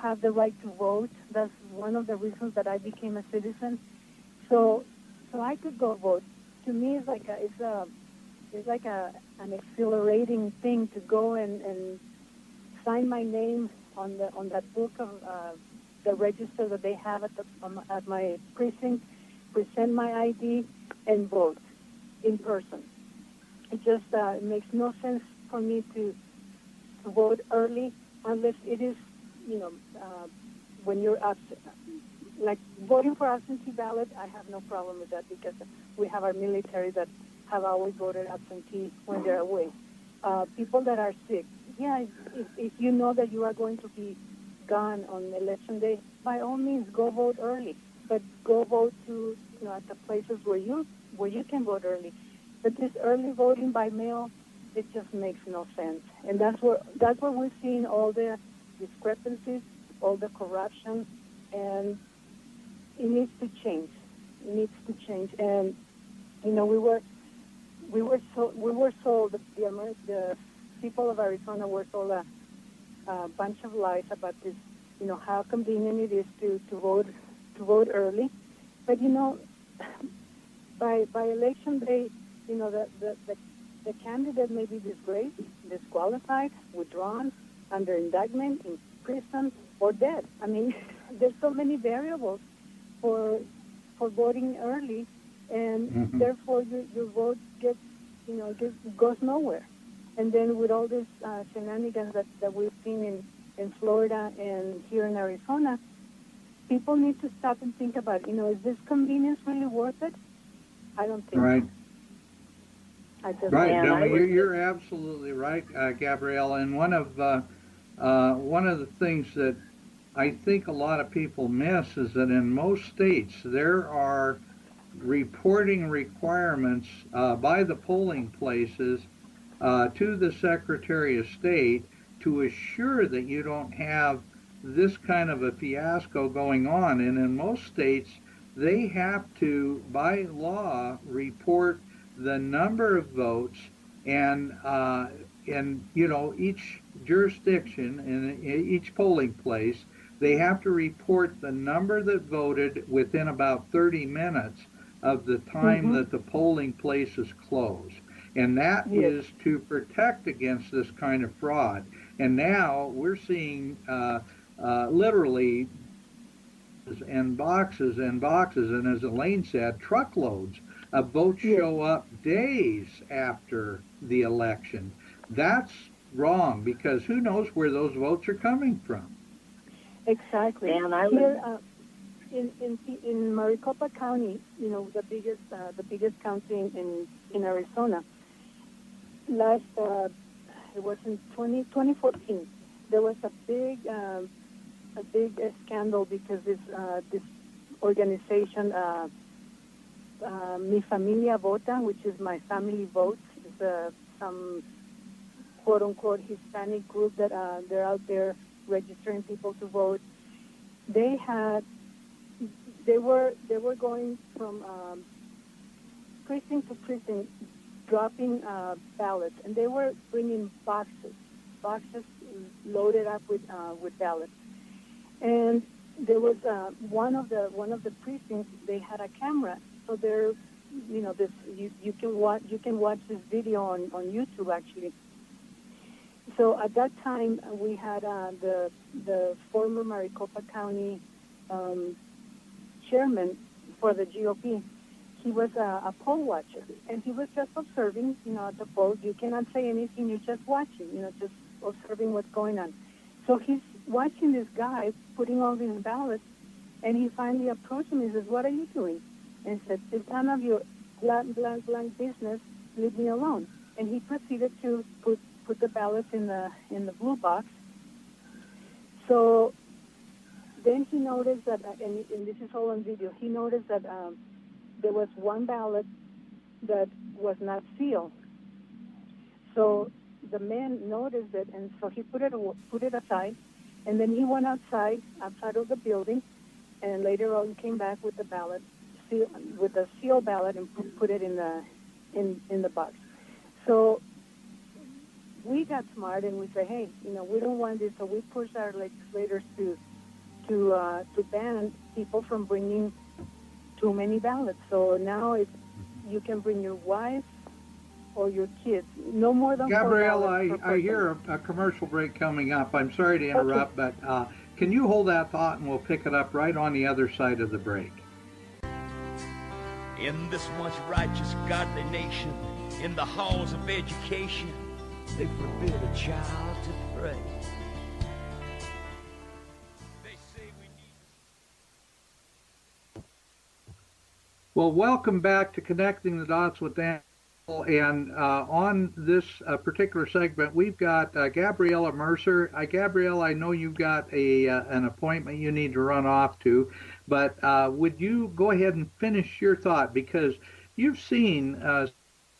have the right to vote. That's one of the reasons that I became a citizen. So I could go vote. To me, it's like an exhilarating thing to go and sign my name on that book of the register that they have at my precinct, present my ID, and vote in person. It just it makes no sense for me to vote early unless it is, when you're absent. Like voting for absentee ballot, I have no problem with that, because we have our military that have always voted absentee when they're away. People that are sick, if you know that you are going to be gone on election day, by all means go vote early, but go vote to at the places where you can vote early. But this early voting by mail, it just makes no sense, and that's where we're seeing all the discrepancies, all the corruption, and it needs to change. It needs to change. And we were sold, the people of Arizona were sold a bunch of lies about this, how convenient it is to vote early. But by election day, the candidate may be disgraced, disqualified, withdrawn, under indictment, in prison, or dead. I mean, there's so many variables for voting early, and therefore your vote goes nowhere. And then with all these shenanigans that we've seen in Florida and here in Arizona, people need to stop and think about, is this convenience really worth it? I don't think
right.
so. I just
Right. No, you're absolutely right, Gabrielle. And one of the things that I think a lot of people miss is that in most states there are reporting requirements by the polling places to the Secretary of State to assure that you don't have this kind of a fiasco going on. And in most states, they have to, by law, report the number of votes, and each jurisdiction and each polling place, they have to report the number that voted within about 30 minutes of the time that the polling place is closed. And that is to protect against this kind of fraud. And now we're seeing literally and boxes and boxes, and as Elaine said, truckloads of votes show up days after the election. That's wrong, because who knows where those votes are coming from.
Exactly. And here in Maricopa County, the biggest county in Arizona, last it was in 2014, there was a big scandal because this organization, Mi Familia Vota, which is My Family Votes, is some quote-unquote Hispanic group that they're out there registering people to vote. They were going from precinct to precinct, dropping ballots, and they were bringing boxes loaded up with ballots. And there was one of the precincts. They had a camera, so there, this you can watch this video on YouTube actually. So at that time, we had the former Maricopa County chairman for the GOP. He was a poll watcher, and he was just observing, at the polls. You cannot say anything. You're just watching, just observing what's going on. So he's watching this guy putting all these ballots, and he finally approached him and says, "What are you doing?" And he said, "It's none of your blank business. Leave me alone." And he proceeded to put the ballots in the blue box. So then he noticed that, and this is all on video, he noticed that there was one ballot that was not sealed. So the man noticed it, and so he put it aside, and then he went outside of the building, and later on came back with the ballot, with the sealed ballot, and put it in the box. So we got smart, and we said, hey, we don't want this, so we pushed our legislators to ban people from bringing too many ballots. So now you can bring your wife or your kids, no more than
Gabrielle,
4 ballots per person.
I hear a commercial break coming up. I'm sorry to interrupt, but can you hold that thought, and we'll pick it up right on the other side of the break.
In this once righteous, godly nation, in the halls of education, they forbid a child to pray.
Well, welcome back to Connecting the Dots with Dan. And on this particular segment, we've got Gabriella Mercer. Gabriella, I know you've got an appointment you need to run off to, but would you go ahead and finish your thought? Because you've seen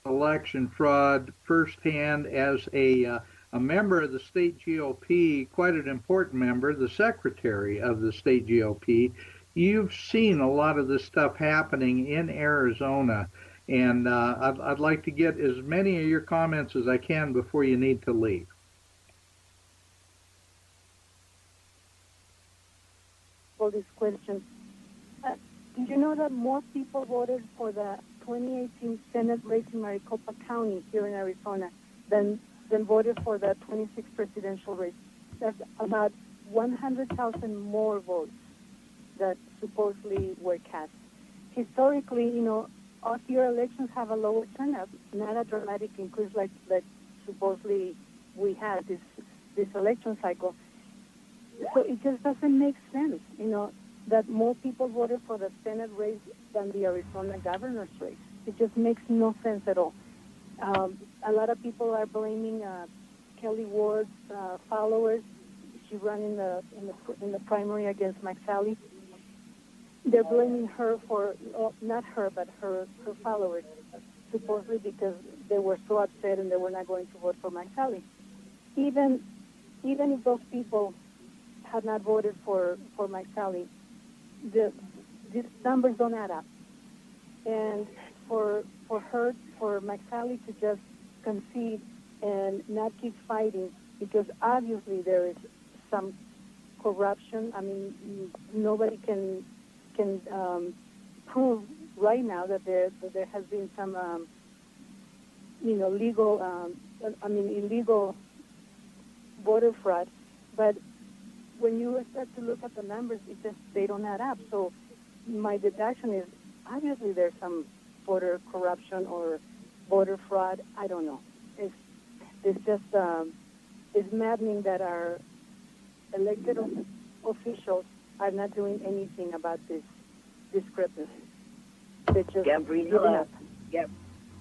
election fraud firsthand as a member of the state GOP, quite an important member, the secretary of the state GOP. You've seen a lot of this stuff happening in Arizona, and I'd like to get as many of your comments as I can before you need to leave.
For this question, did you know that more people voted for the 2018 Senate race in Maricopa County here in Arizona than voted for the 26th presidential race? That's about 100,000 more votes that supposedly were cast. Historically, off-year elections have a lower turnout, not a dramatic increase like supposedly we had this election cycle. So it just doesn't make sense, that more people voted for the Senate race than the Arizona governor's race. It just makes no sense at all. A lot of people are blaming Kelly Ward's followers. She ran in the primary against McSally. They're blaming her for, not her, but her followers, supposedly because they were so upset and they were not going to vote for McSally. Even if those people had not voted for Mike Sally, these numbers don't add up. And for Mike Sally to just concede and not keep fighting, because obviously there is some corruption. I mean, nobody can prove right now that there has been some illegal voter fraud. But when you start to look at the numbers, they don't add up. So my deduction is obviously there's some voter corruption or voter fraud. I don't know. It's maddening that our elected officials are not doing anything about this discrepancy. They're just giving up.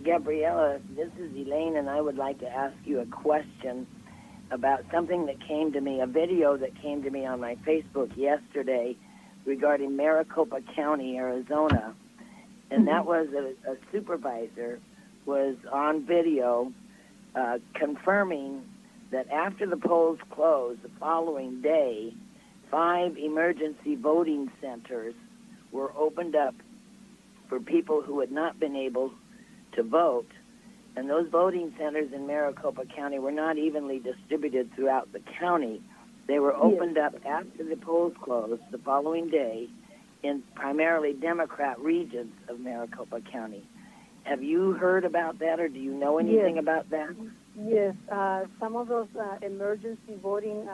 Gabriella, this is Elaine, and I would like to ask you a question about something that came to me, a video that came to me on my Facebook yesterday regarding Maricopa County, Arizona. And that was a supervisor was on video confirming that after the polls closed the following day, 5 emergency voting centers were opened up for people who had not been able to vote. And those voting centers in Maricopa County were not evenly distributed throughout the county. They were opened up after the polls closed the following day in primarily Democrat regions of Maricopa County. Have you heard about that, or do you know anything about that?
Yes. Some of those emergency voting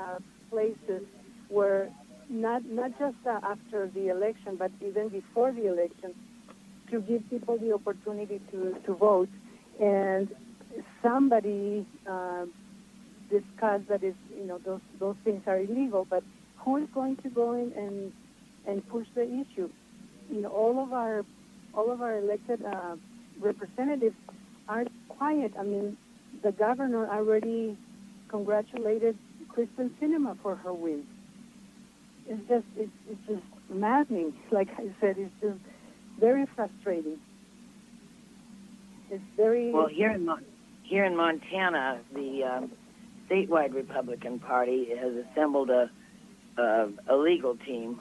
places were not just after the election, but even before the election, to give people the opportunity to vote. And somebody discussed that those things are illegal, but who is going to go in and push the issue? All of our elected representatives are quiet. I mean, the governor already congratulated Kristen Sinema for her win. It's just maddening. Like I said, it's just very frustrating. It's very
well here in Montana, the statewide Republican Party has assembled a legal team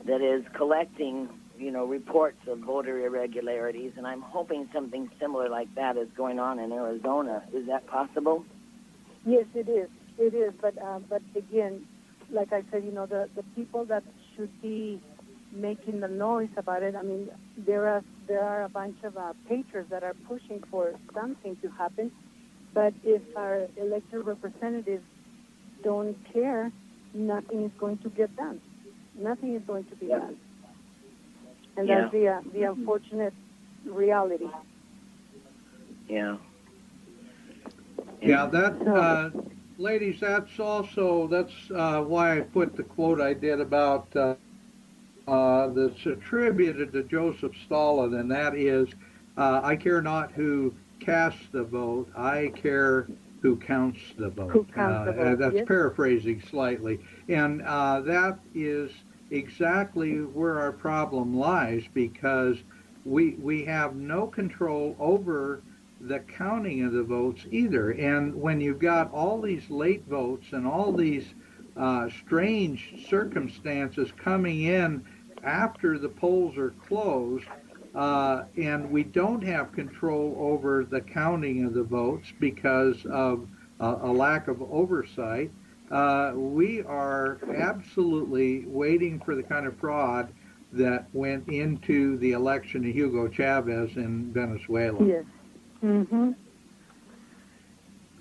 that is collecting reports of voter irregularities, and I'm hoping something similar like that is going on in Arizona. Is that possible?
Yes, it is. It is, but again, like I said, the people that should be making the noise about it. I mean, there are a bunch of patriots that are pushing for something to happen, but if our elected representatives don't care, nothing is going to get done. Nothing is going to be done. And that's the unfortunate reality.
Yeah.
Yeah, that, ladies, that's why I put the quote I did about that's attributed to Joseph Stalin, and that is, I care not who casts the vote, I care who counts the vote.
Who counts the vote,
that's
yes.
paraphrasing slightly. And that is exactly where our problem lies, because we have no control over the counting of the votes either. And when you've got all these late votes and all these strange circumstances coming in after the polls are closed, and we don't have control over the counting of the votes because of a lack of oversight, we are absolutely waiting for the kind of fraud that went into the election of Hugo Chavez in Venezuela.
Yes. Mm-hmm.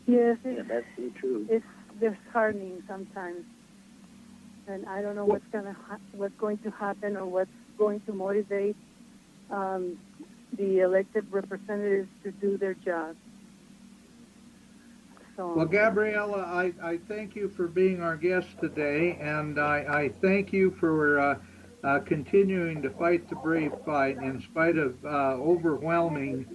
Yes,
that's true.
It's disheartening sometimes, and I don't know what's going to happen or what's going to motivate the elected representatives to do their job. So,
well, Gabriella, I thank you for being our guest today, and I thank you for continuing to fight the brave fight in spite of overwhelming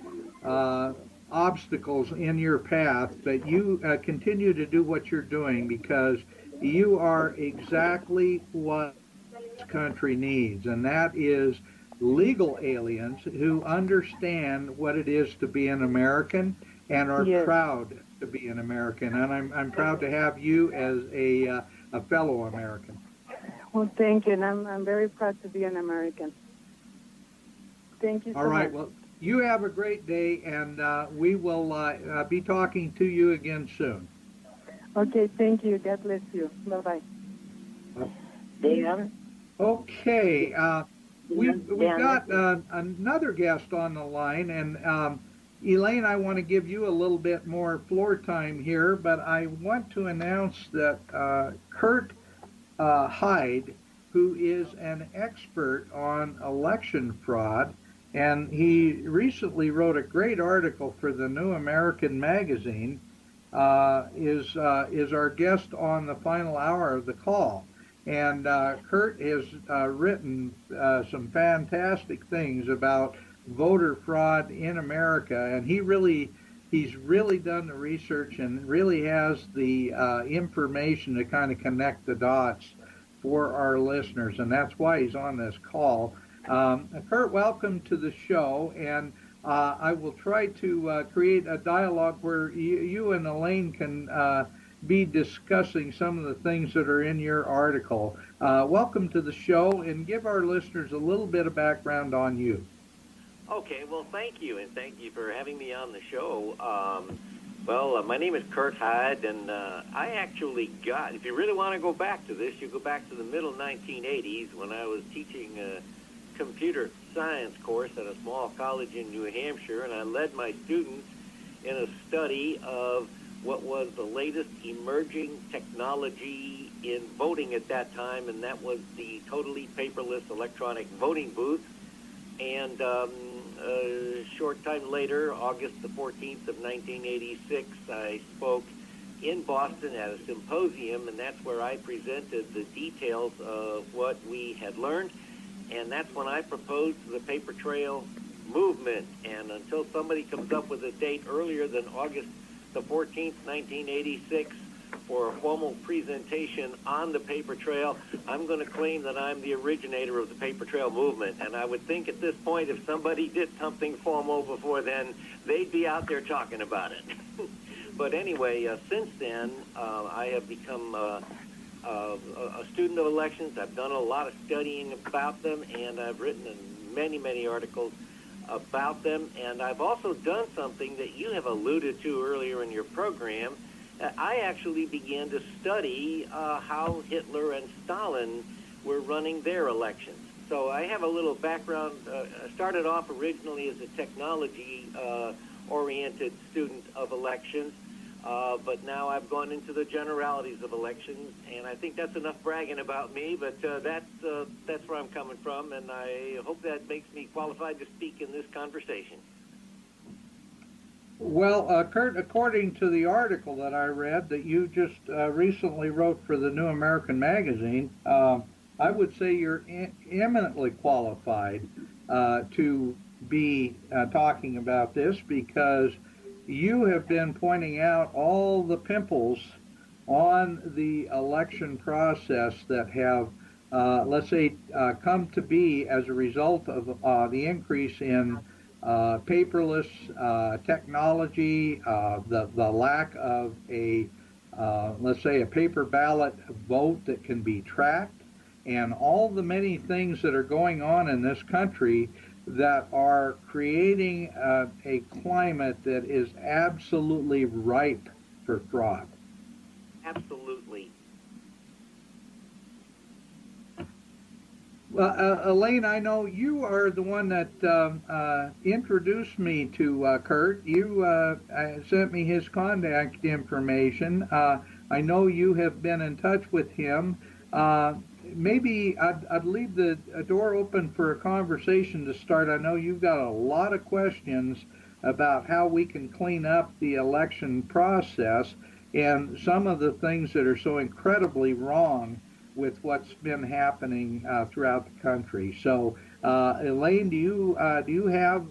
obstacles in your path, but you continue to do what you're doing, because you are exactly what this country needs, and that is legal aliens who understand what it is to be an American and are proud to be an American. And I'm proud to have you as a fellow American.
Well, thank you, and I'm very proud to be an American. Thank you so
All right.
much.
Well, you have a great day, and we will be talking to you again soon.
Okay, thank you. God bless you. Bye-bye.
Dan?
Okay. We've
Dan,
got another guest on the line, and Elaine, I want to give you a little bit more floor time here, but I want to announce that Kurt Hyde, who is an expert on election fraud, and he recently wrote a great article for the New American Magazine, is our guest on the final hour of the call. And Kurt has written some fantastic things about voter fraud in America, and he's really done the research and really has the information to kind of connect the dots for our listeners, and that's why he's on this call. Kurt, welcome to the show, and I will try to create a dialogue where you and Elaine can be discussing some of the things that are in your article. Welcome to the show, and give our listeners a little bit of background on you.
Okay, well, thank you, and thank you for having me on the show. My name is Kurt Hyde, and I actually got, if you really want to go back to this, you go back to the middle 1980s when I was teaching a computer science course at a small college in New Hampshire, and I led my students in a study of what was the latest emerging technology in voting at that time, and that was the totally paperless electronic voting booth. And a short time later, August the 14th of 1986, I spoke in Boston at a symposium, and that's where I presented the details of what we had learned, and that's when I proposed the paper trail movement. And until somebody comes up with a date earlier than August the 14th, 1986, for a formal presentation on the paper trail, I'm going to claim that I'm the originator of the paper trail movement. And I would think at this point, if somebody did something formal before then, they'd be out there talking about it. But anyway, since then, I have become a student of elections. I've done a lot of studying about them, and I've written many, many articles about them. And I've also done something that you have alluded to earlier in your program. I actually began to study how Hitler and Stalin were running their elections. So I have a little background. I started off originally as a technology-oriented student of elections, but now I've gone into the generalities of elections, and I think that's enough bragging about me, but that's where I'm coming from, and I hope that makes me qualified to speak in this conversation.
Well, Kurt, according to the article that I read that you just recently wrote for the New American Magazine, I would say you're eminently qualified to be talking about this, because you have been pointing out all the pimples on the election process that have, let's say, come to be as a result of the increase in paperless technology, the lack of a, let's say, a paper ballot vote that can be tracked, and all the many things that are going on in this country that are creating a climate that is absolutely ripe for fraud.
Absolutely.
Well, Elaine, I know you are the one that introduced me to Kurt. You sent me his contact information. I know you have been in touch with him. Maybe I'd leave the door open for a conversation to start. I know you've got a lot of questions about how we can clean up the election process and some of the things that are so incredibly wrong with what's been happening throughout the country. So, Elaine, do you have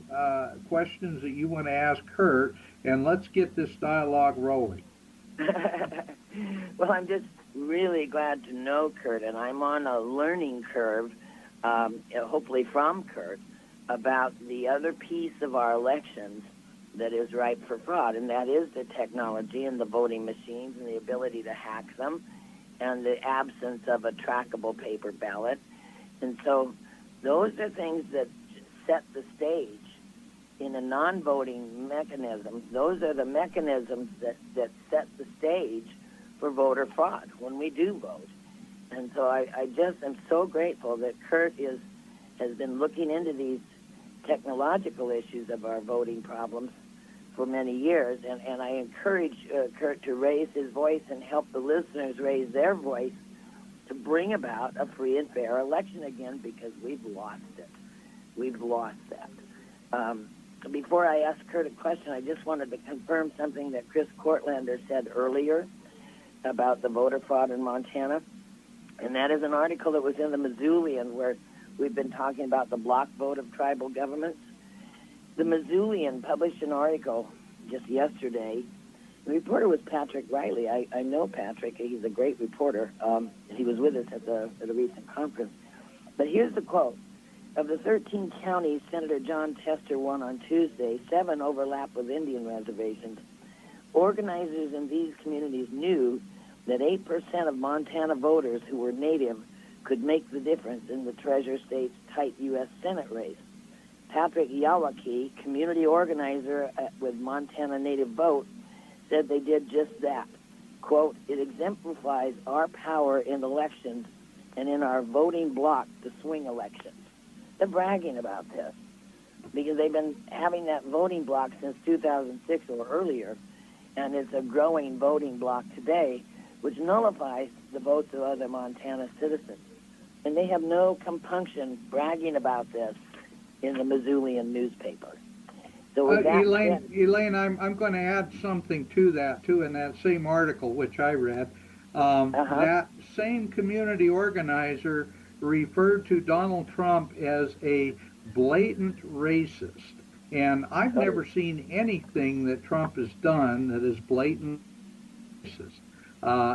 questions that you want to ask Kurt? And let's get this dialogue rolling.
Well, I'm just really glad to know Kurt, and I'm on a learning curve, hopefully from Kurt, about the other piece of our elections that is ripe for fraud, and that is the technology and the voting machines and the ability to hack them. and the absence of a trackable paper ballot. And so those are things that set the stage in a non-voting mechanism. Those are the mechanisms that set the stage for voter fraud when we do vote. And so I just am so grateful that Kurt has been looking into these technological issues of our voting problems for many years, and I encourage Kurt to raise his voice and help the listeners raise their voice to bring about a free and fair election again, because we've lost it. We've lost that. Before I ask Kurt a question, I just wanted to confirm something that Chris Cortlander said earlier about the voter fraud in Montana, and that is an article that was in the Missoulian where we've been talking about the block vote of tribal governments. The Missoulian published an article just yesterday. The reporter was Patrick Riley. I know Patrick. He's a great reporter. He was with us at a recent conference. But here's the quote. Of the 13 counties Senator John Tester won on Tuesday, 7 overlap with Indian reservations. Organizers in these communities knew that 8% of Montana voters who were native could make the difference in the Treasure State's tight U.S. Senate race. Patrick Yawaki, community organizer with Montana Native Vote, said they did just that. Quote, it exemplifies our power in elections and in our voting bloc to swing elections. They're bragging about this because they've been having that voting bloc since 2006 or earlier, and it's a growing voting bloc today, which nullifies the votes of other Montana citizens. And they have no compunction bragging about this in the Missoulian newspaper. So with that
Elaine, I'm going to add something to that, too, in that same article, which I read. That same community organizer referred to Donald Trump as a blatant racist. And I've never seen anything that Trump has done that is blatant racist.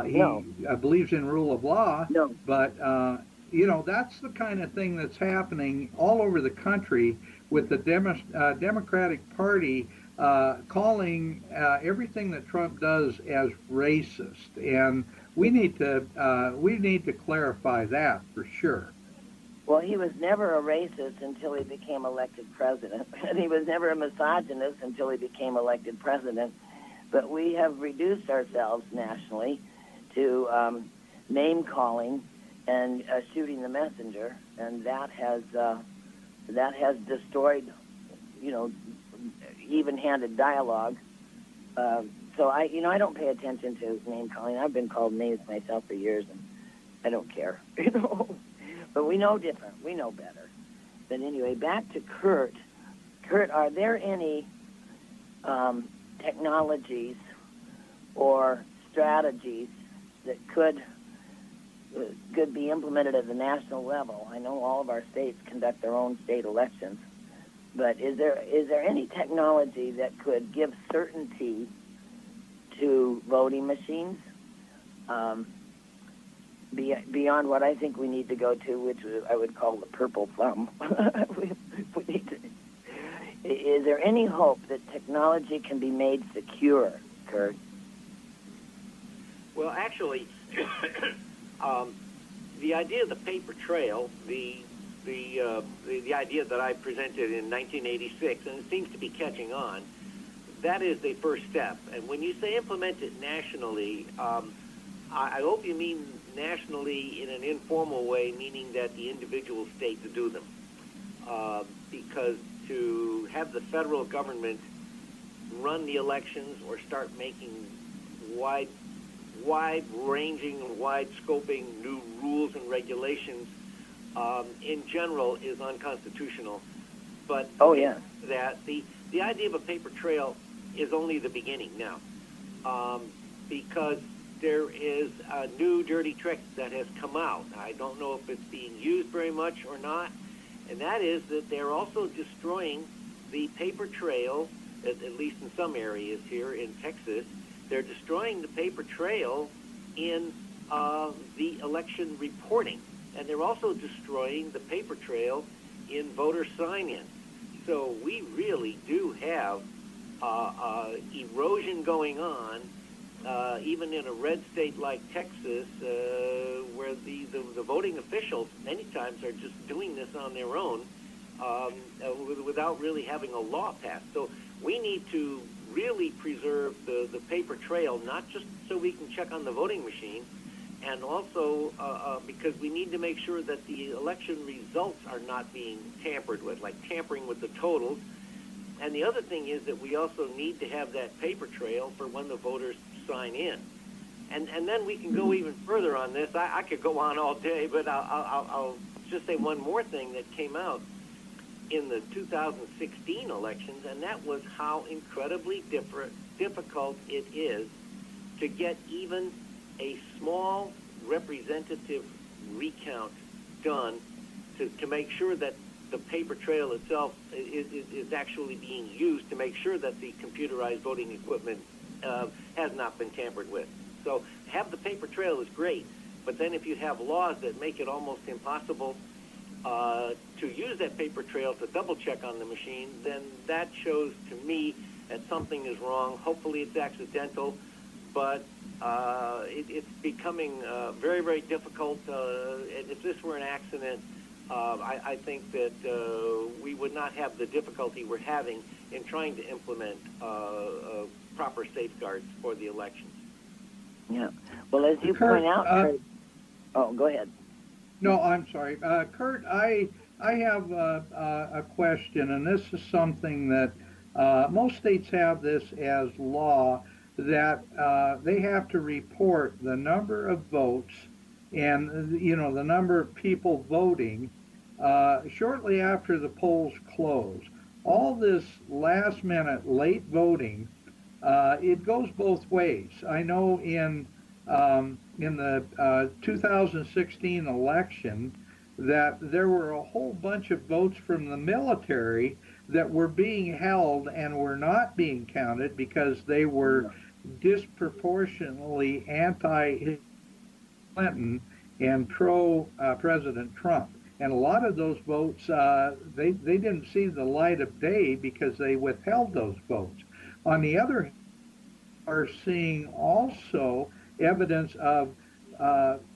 He believes in rule of law, but that's the kind of thing that's happening all over the country with the Democratic Party calling everything that Trump does as racist, and we need to clarify that for sure.
Well, he was never a racist until he became elected president, and he was never a misogynist until he became elected president. But we have reduced ourselves nationally to name calling and shooting the messenger, and that has destroyed, even-handed dialogue. So I don't pay attention to name calling. I've been called names myself for years, and I don't care, But we know different. We know better. But anyway, back to Kurt. Kurt, are there any technologies or strategies that could be implemented at the national level? I know all of our states conduct their own state elections, but is there any technology that could give certainty to voting machines beyond what I think we need to go to, which I would call the purple thumb? we need to. Is there any hope that technology can be made secure, Kurt?
Well, actually, the idea of the paper trail, the idea that I presented in 1986, and it seems to be catching on, that is the first step. And when you say implement it nationally, I hope you mean nationally in an informal way, meaning that the individual states do them. Because to have the federal government run the elections or start making wide-ranging and wide-scoping new rules and regulations in general is unconstitutional. But that the idea of a paper trail is only the beginning now, because there is a new dirty trick that has come out. I don't know if it's being used very much or not, and that is that they're also destroying the paper trail, at least in some areas here in Texas. They're destroying the paper trail in the election reporting, and they're also destroying the paper trail in voter sign-in. So we really do have erosion going on even in a red state like Texas, where the voting officials many times are just doing this on their own without really having a law passed. So we need to really preserve the paper trail, not just so we can check on the voting machine, and also because we need to make sure that the election results are not being tampered with, like tampering with the totals. And the other thing is that we also need to have that paper trail for when the voters sign in. And then we can go even further on this. I could go on all day, but I'll just say one more thing that came out in the 2016 elections, and that was how incredibly difficult it is to get even a small representative recount done to make sure that the paper trail itself is actually being used to make sure that the computerized voting equipment has not been tampered with. So have the paper trail is great, but then if you have laws that make it almost impossible to use that paper trail to double check on the machine, then that shows to me that something is wrong. Hopefully it's accidental, but it's becoming very, very difficult. And if this were an accident, I think that we would not have the difficulty we're having in trying to implement proper safeguards for the elections.
Yeah. Well, as you point out, Kurt, oh, go ahead.
No, I'm sorry. Kurt, I have a question, and this is something that most states have this as law, that they have to report the number of votes and, you know, the number of people voting shortly after the polls close. All this last-minute late voting, it goes both ways. I know in the 2016 election that there were a whole bunch of votes from the military that were being held and were not being counted because they were disproportionately anti-Clinton and pro-President Trump. And a lot of those votes, they didn't see the light of day because they withheld those votes. On the other hand, we are seeing also evidence of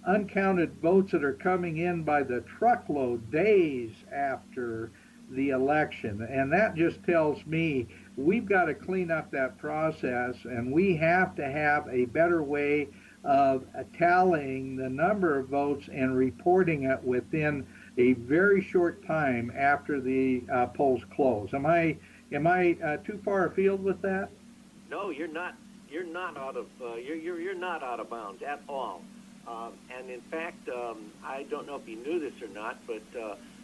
uncounted votes that are coming in by the truckload days after the election. And that just tells me we've got to clean up that process, and we have to have a better way of tallying the number of votes and reporting it within a very short time after the polls close. Am I too far afield with that?
No, you're not. You're not out of you're not out of bounds at all. And in fact, I don't know if you knew this or not, but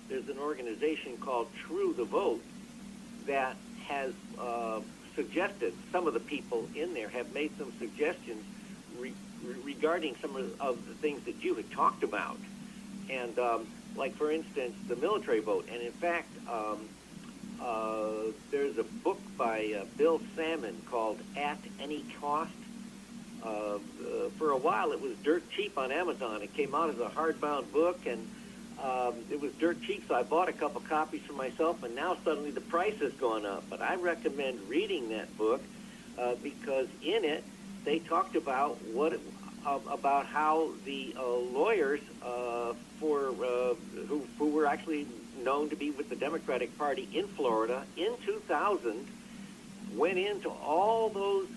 there's an organization called True the Vote that has suggested, some of the people in there have made some suggestions regarding some of the things that you had talked about. And like, for instance, the military vote. And in fact, there's a book by Bill Salmon called At Any Cost. For a while, it was dirt cheap on Amazon. It came out as a hardbound book, and it was dirt cheap, so I bought a couple copies for myself, and now suddenly the price has gone up. But I recommend reading that book because in it, they talked about about how the lawyers who were actually known to be with the Democratic Party in Florida in 2000 went into all those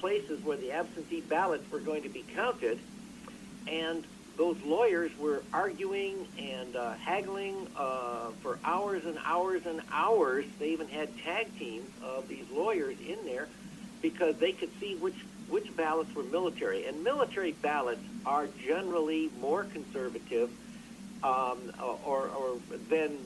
places where the absentee ballots were going to be counted, and those lawyers were arguing and haggling for hours and hours and hours. They even had tag teams of these lawyers in there because they could see which ballots were military. And military ballots are generally more conservative or than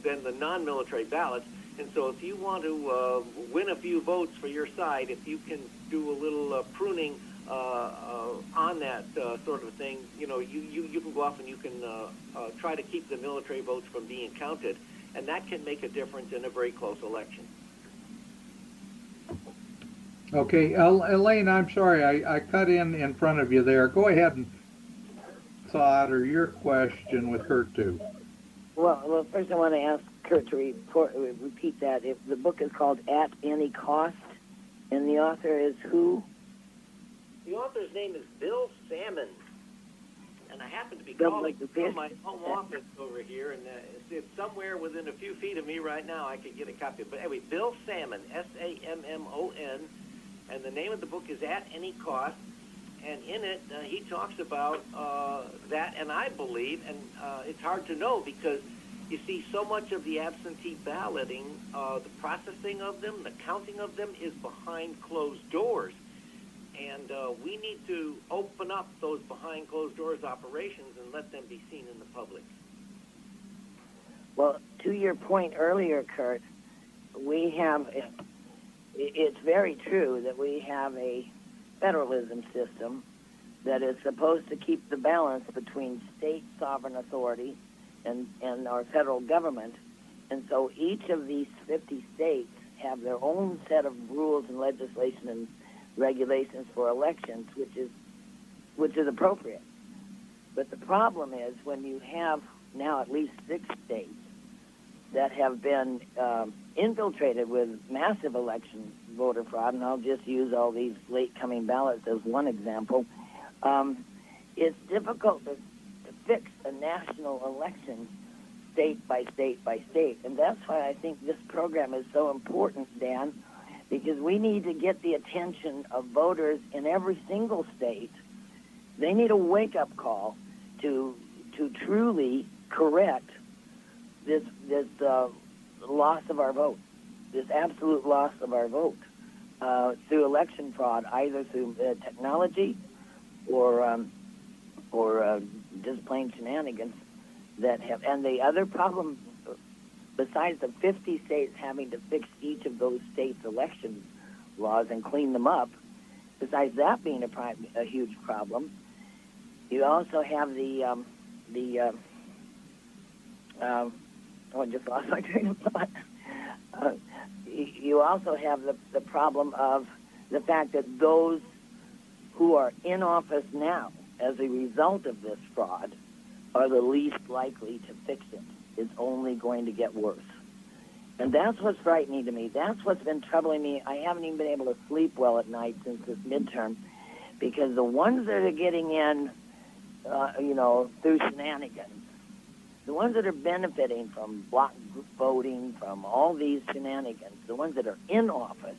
the non-military ballots. And so if you want to win a few votes for your side, if you can do a little pruning on that sort of thing, you know, you can go off and you can try to keep the military votes from being counted, and that can make a difference in a very close election.
Okay, Elaine, I'm sorry, I cut in front of you there. Go ahead and thought or your question with Kurt too.
Well, first I want to ask Kurt to repeat that. If the book is called At Any Cost, and the author is who?
The author's name is Bill Salmon, and I happen to be
Bill
calling
like the
from
fish?
my home office over here, and it's somewhere within a few feet of me right now. I could get a copy. But anyway, Bill Salmon, Sammon, and the name of the book is At Any Cost. And in it, he talks about that, and I believe, and it's hard to know because you see so much of the absentee balloting, the processing of them, the counting of them is behind closed doors. And we need to open up those behind closed doors operations and let them be seen in the public.
Well, to your point earlier, Kurt, we have, it's very true that we have a federalism system that is supposed to keep the balance between state sovereign authority and our federal government. And so each of these 50 states have their own set of rules and legislation and regulations for elections, which is appropriate. But the problem is when you have now at least 6 states that have been infiltrated with massive election voter fraud, and I'll just use all these late-coming ballots as one example, it's difficult to fix a national election state by state by state. And that's why I think this program is so important, Dan, because we need to get the attention of voters in every single state. They need a wake-up call to truly correct this loss of our vote, this absolute loss of our vote through election fraud, either through technology or just plain shenanigans that have. And the other problem, besides the 50 states having to fix each of those states' election laws and clean them up, besides that being a huge problem, you also have I just lost my train of thought. You also have the problem of the fact that those who are in office now as a result of this fraud are the least likely to fix it. It's only going to get worse. And that's what's frightening to me. That's what's been troubling me. I haven't even been able to sleep well at night since this midterm, because the ones that are getting in, through shenanigans, the ones that are benefiting from block voting, from all these shenanigans, the ones that are in office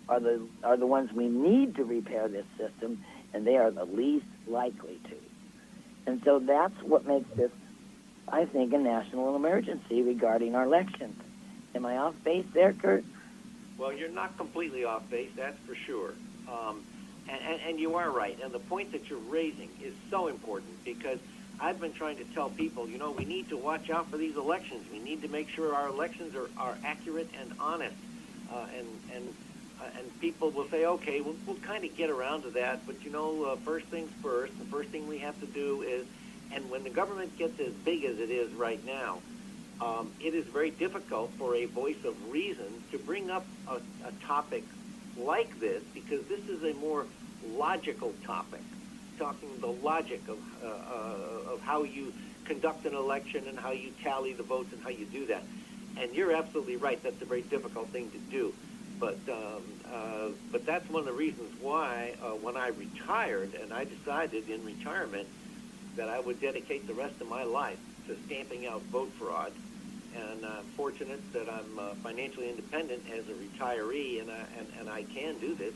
are the ones we need to repair this system, and they are the least likely to. And so that's what makes this, I think, a national emergency regarding our elections. Am I off base there, Kurt?
Well, you're not completely off base, that's for sure. And you are right. And the point that you're raising is so important, because I've been trying to tell people, we need to watch out for these elections. We need to make sure our elections are accurate and honest. And people will say, okay, we'll kind of get around to that, but first things first, the first thing we have to do is, and when the government gets as big as it is right now, it is very difficult for a voice of reason to bring up a topic like this, because this is a more logical topic, talking the logic of how you conduct an election and how you tally the votes and how you do that. And you're absolutely right, that's a very difficult thing to do. But that's one of the reasons why when I retired, and I decided in retirement that I would dedicate the rest of my life to stamping out vote fraud. And I'm fortunate that I'm financially independent as a retiree, and I can do this.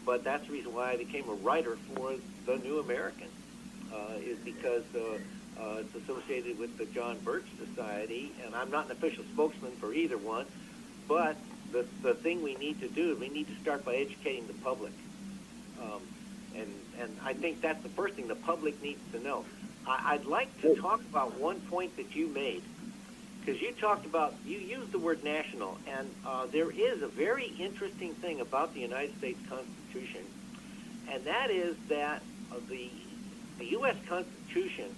But that's the reason why I became a writer for the New American, is because it's associated with the John Birch Society, and I'm not an official spokesman for either one, but the thing we need to do is we need to start by educating the public. And I think that's the first thing the public needs to know. I'd like to talk about one point that you made, because you used the word national, and there is a very interesting thing about the United States Constitution, and that is that the U.S. Constitution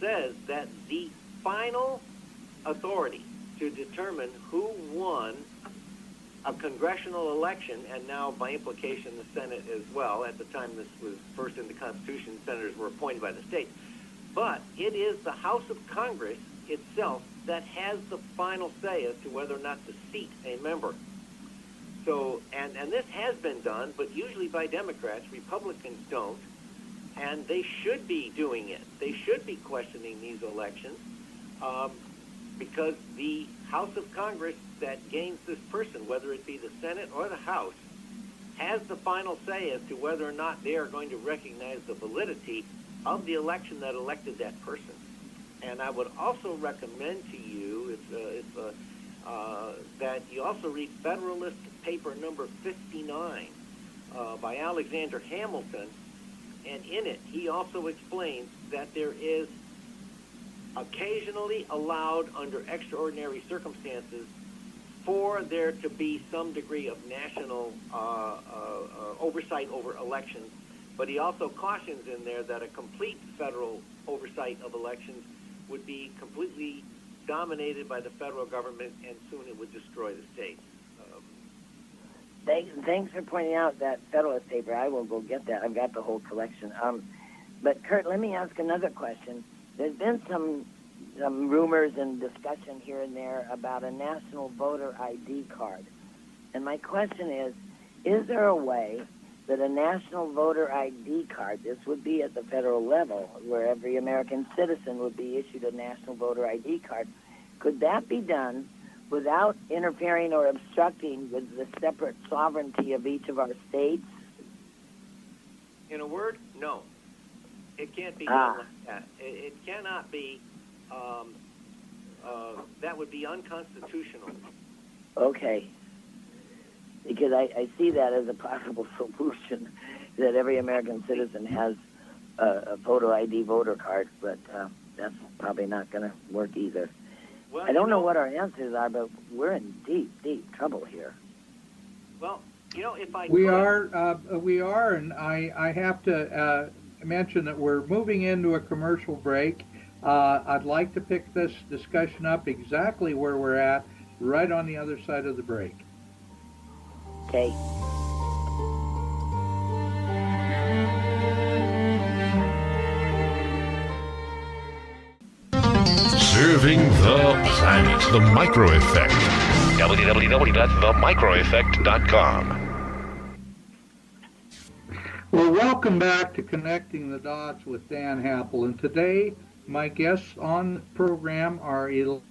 says that the final authority to determine who won a congressional election, and now by implication the Senate as well, at the time this was first in the Constitution, senators were appointed by the states, but it is the House of Congress itself that has the final say as to whether or not to seat a member. So, and this has been done, but usually by Democrats. Republicans don't, and they should be doing it. They should be questioning these elections because the House of Congress that gains this person, whether it be the Senate or the House, has the final say as to whether or not they are going to recognize the validity of the election that elected that person. And I would also recommend to you that you also read Federalist paper number 59 by Alexander Hamilton, and in it he also explains that there is occasionally allowed under extraordinary circumstances for there to be some degree of national oversight over elections. But he also cautions in there that a complete federal oversight of elections would be completely dominated by the federal government, and soon it would destroy the states.
Thanks for pointing out that Federalist paper. I will go get that. I've got the whole collection. But Kurt, let me ask another question. There's been some rumors and discussion here and there about a national voter ID card. And my question is there a way that a national voter ID card, this would be at the federal level, where every American citizen would be issued a national voter ID card, could that be done without interfering or obstructing with the separate sovereignty of each of our states?
In a word, no. It can't be done like that. It cannot be. That would be unconstitutional.
Okay. Because I see that as a possible solution, that every American citizen has a photo ID voter card, but that's probably not going to work either.
Well,
I don't know what our answers are, but we're in deep, deep trouble here.
Well, if I
we are, and I have to mention that we're moving into a commercial break. I'd like to pick this discussion up exactly where we're at, right on the other side of the break.
Okay.
Serving the planet. The Micro Effect. www.themicroeffect.com.
Well, welcome back to Connecting the Dots with Dan Happel. And today, my guests on the program are Elaine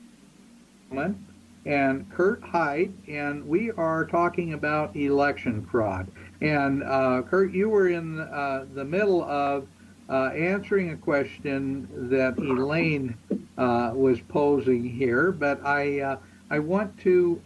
and Kurt Hyde, and we are talking about election fraud. And Kurt, you were in the middle of answering a question that Elaine was posing here, but I want to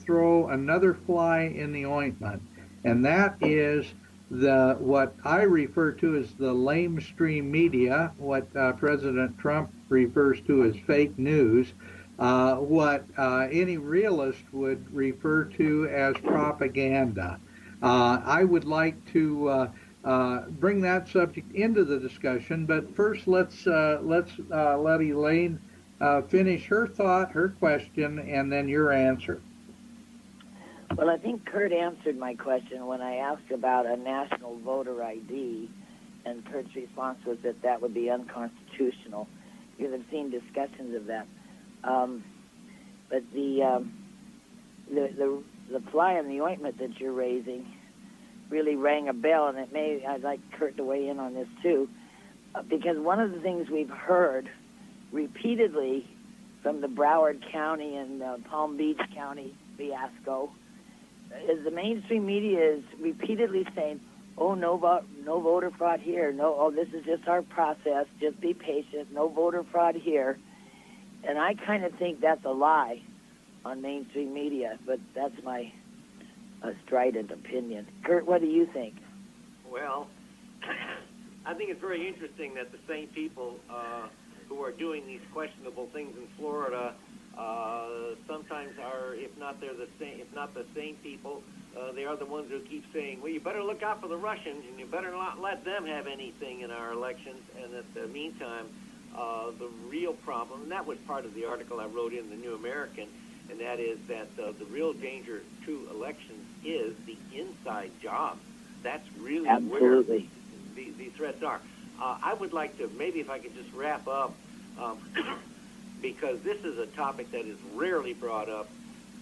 throw another fly in the ointment, and that is what I refer to as the lamestream media, what President Trump refers to as fake news, what any realist would refer to as propaganda. I would like to bring that subject into the discussion, but first let's let Elaine finish her thought, her question, and then your answer.
Well, I think Kurt answered my question when I asked about a national voter ID, and Kurt's response was that would be unconstitutional. You have seen discussions of that. But the fly in the ointment that you're raising really rang a bell, and I'd like Kurt to weigh in on this too, because one of the things we've heard repeatedly from the Broward County and Palm Beach County fiasco is the mainstream media is repeatedly saying, oh, no voter fraud here, this is just our process, just be patient, no voter fraud here. And I kind of think that's a lie on mainstream media, but that's my strident opinion. Kurt, what do you think?
Well, I think it's very interesting that the same people who are doing these questionable things in Florida sometimes are, if not the same people, they are the ones who keep saying, well, you better look out for the Russians, and you better not let them have anything in our elections. And at the meantime, the real problem, and that was part of the article I wrote in the New American, and that is that the real danger to elections is the inside job. That's really
Absolutely.
where the threats are. I would like to, maybe if I could just wrap up, because this is a topic that is rarely brought up,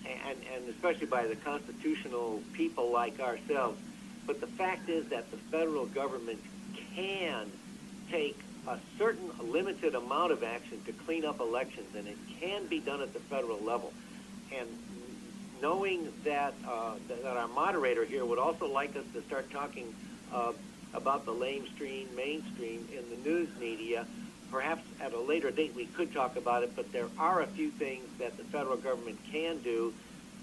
and especially by the constitutional people like ourselves. But the fact is that the federal government can take a certain limited amount of action to clean up elections, and it can be done at the federal level. And knowing that that our moderator here would also like us to start talking about the mainstream in the news media, perhaps at a later date we could talk about it, but there are a few things that the federal government can do.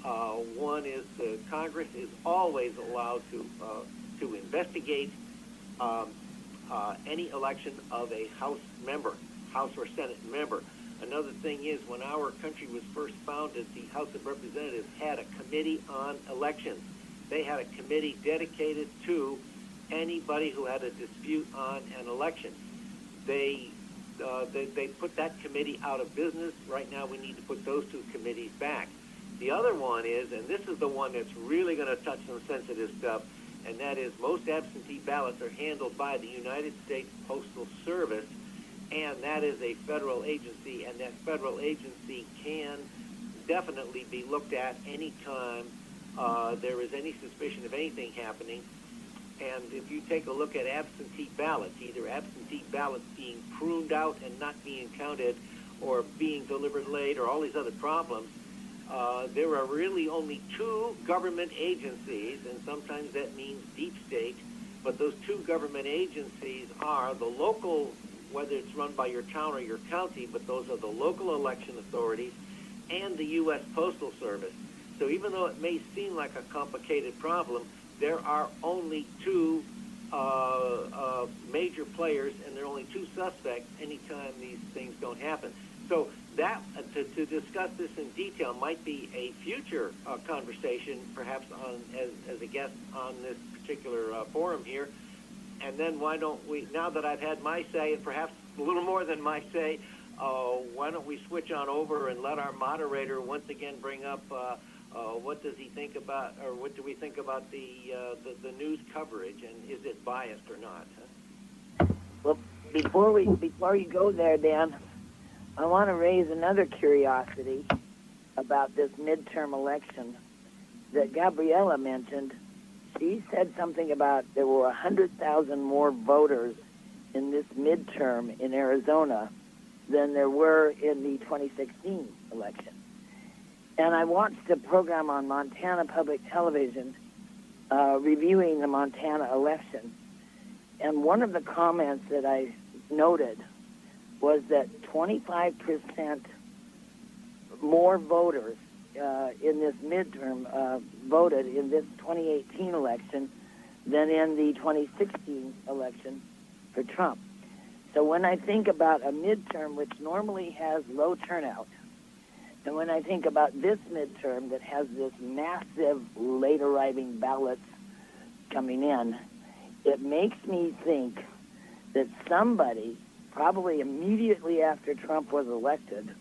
One is the Congress is always allowed to investigate any election of a House member, House or Senate member. Another thing is, when our country was first founded, the House of Representatives had a committee on elections. They had a committee dedicated to anybody who had a dispute on an election. They put that committee out of business. Right now we need to put those two committees back. The other one is, and this is the one that's really going to touch some sensitive stuff, and that is most absentee ballots are handled by the United States Postal Service, and that is a federal agency, and that federal agency can definitely be looked at any time there is any suspicion of anything happening. And if you take a look at absentee ballots, either absentee ballots being pruned out and not being counted, or being delivered late, or all these other problems, there are really only two government agencies, and sometimes that means deep state, but those two government agencies are the local, whether it's run by your town or your county, but those are the local election authorities, and the U.S. Postal Service. So even though it may seem like a complicated problem, there are only two major players, and there are only two suspects anytime these things don't happen. So that, to discuss this in detail, might be a future conversation, perhaps as a guest on this particular forum here. And then why don't we, now that I've had my say, and perhaps a little more than my say, why don't we switch on over and let our moderator once again bring up what does he think about, or what do we think about the news coverage, and is it biased or not?
Well, before you go there, Dan, I want to raise another curiosity about this midterm election that Gabriella mentioned. She said something about there were 100,000 more voters in this midterm in Arizona than there were in the 2016 election. And I watched a program on Montana Public Television reviewing the Montana election. And one of the comments that I noted was that 25% more voters in this midterm voted in this 2018 election than in the 2016 election for Trump. So when I think about a midterm, which normally has low turnout, and when I think about this midterm that has this massive late arriving ballots coming in, it makes me think that somebody, probably immediately after Trump was elected,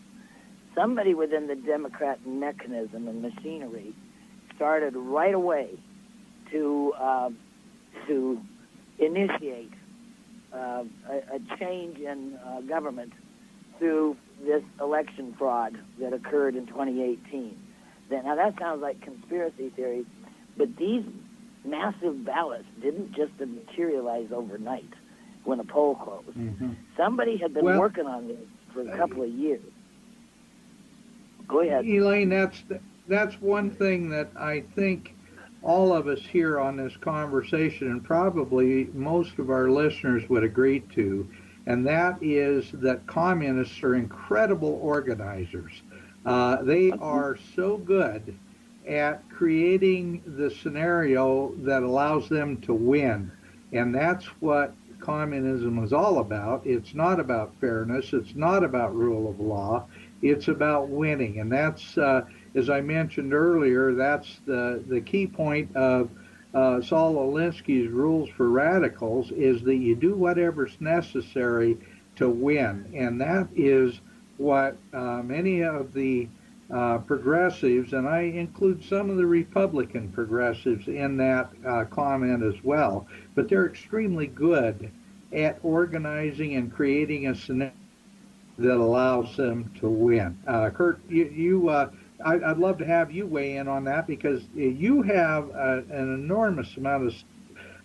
somebody within the Democrat mechanism and machinery started right away to initiate a change in government through this election fraud that occurred in 2018. Now that sounds like conspiracy theory, but these massive ballots didn't just materialize overnight when a poll closed. Mm-hmm. Somebody had been working on this for a couple of years. Go ahead.
Elaine, that's one thing that I think all of us here on this conversation, and probably most of our listeners, would agree to, and that is that communists are incredible organizers. They are so good at creating the scenario that allows them to win, and that's what communism is all about. It's not about fairness. It's not about rule of law. It's about winning, and that's, as I mentioned earlier, that's the key point of Saul Alinsky's rules for radicals, is that you do whatever's necessary to win, and that is what many of the progressives, and I include some of the Republican progressives in that comment as well, but they're extremely good at organizing and creating a scenario that allows them to win. Kurt, you I'd love to have you weigh in on that because you have an enormous amount of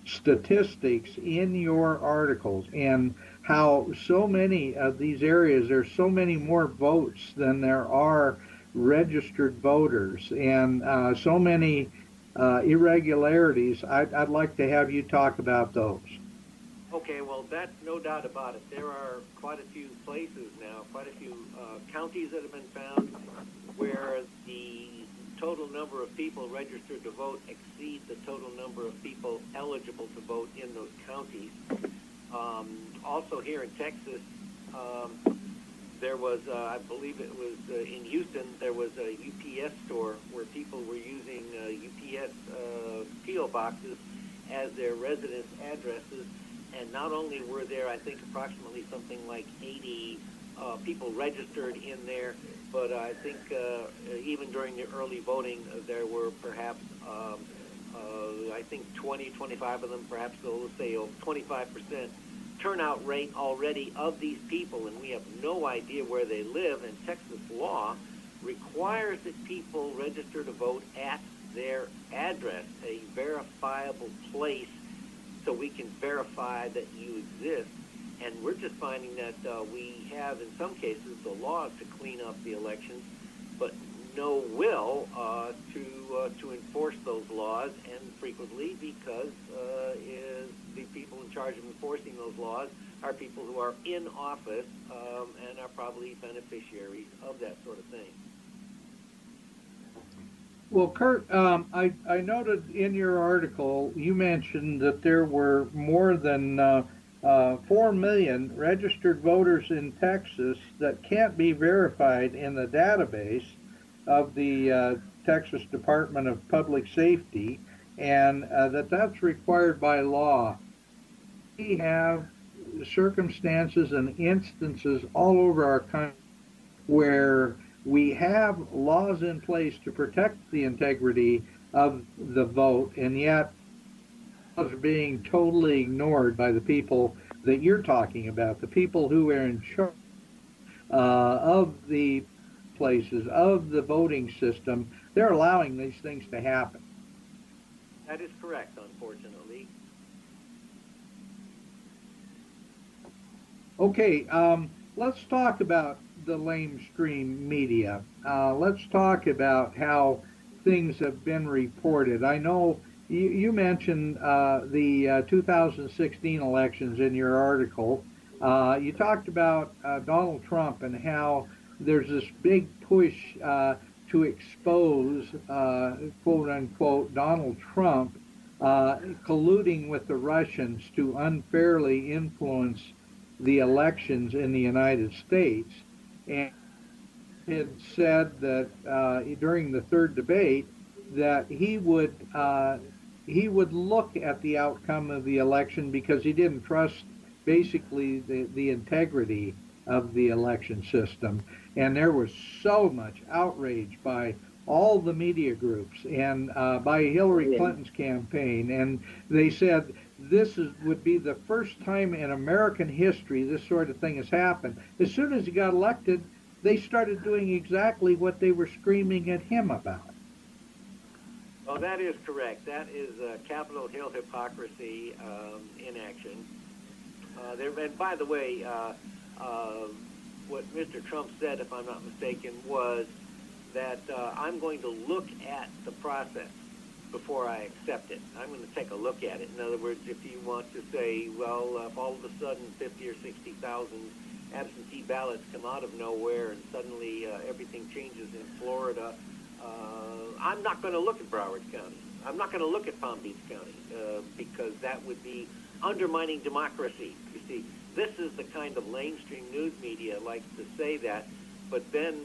statistics in your articles and how so many of these areas, there's so many more votes than there are registered voters, and so many irregularities. I'd like to have you talk about those.
Okay, well, that's no doubt about it. There are quite a few places now, quite a few counties that have been found where the total number of people registered to vote exceed the total number of people eligible to vote in those counties. Also here in Texas, there was, I believe it was in Houston, there was a UPS store where people were using UPS PO boxes as their residence addresses. And not only were there, I think, approximately something like 80 people registered in there, but I think even during the early voting, there were perhaps, I think 20, 25 of them, perhaps, so let's say 25% turnout rate already of these people, and we have no idea where they live. And Texas law requires that people register to vote at their address, a verifiable place, so we can verify that you exist. And we're just finding that we have, in some cases, the laws to clean up the elections, but no will to enforce those laws, and frequently because the people in charge of enforcing those laws are people who are in office and are probably beneficiaries of that sort of thing.
Well, Kurt, I noted in your article you mentioned that there were more than 4 million registered voters in Texas that can't be verified in the database of the Texas Department of Public Safety, and that's required by law. We have circumstances and instances all over our country where we have laws in place to protect the integrity of the vote, and yet laws are being totally ignored by the people that you're talking about, the people who are in charge of the places, of the voting system. They're allowing these things to happen.
That is correct, unfortunately.
Okay, let's talk about the lamestream media. Let's talk about how things have been reported. I know you mentioned the 2016 elections in your article. You talked about Donald Trump and how there's this big push to expose, quote unquote, Donald Trump colluding with the Russians to unfairly influence the elections in the United States. And had said that during the third debate that he would look at the outcome of the election because he didn't trust basically the integrity of the election system. And there was so much outrage by all the media groups and by Hillary Clinton's campaign, and they said this would be the first time in American history this sort of thing has happened. As soon as he got elected, they started doing exactly what they were screaming at him about.
Well, that is correct. That is Capitol Hill hypocrisy in action. And by the way, what Mr. Trump said, if I'm not mistaken, was that I'm going to look at the process before I accept it. I'm going to take a look at it. In other words, if you want to say, well, if all of a sudden 50 or 60,000 absentee ballots come out of nowhere and suddenly everything changes in Florida, I'm not going to look at Broward County. I'm not going to look at Palm Beach County because that would be undermining democracy. You see, this is the kind of lamestream news media likes to say that, but then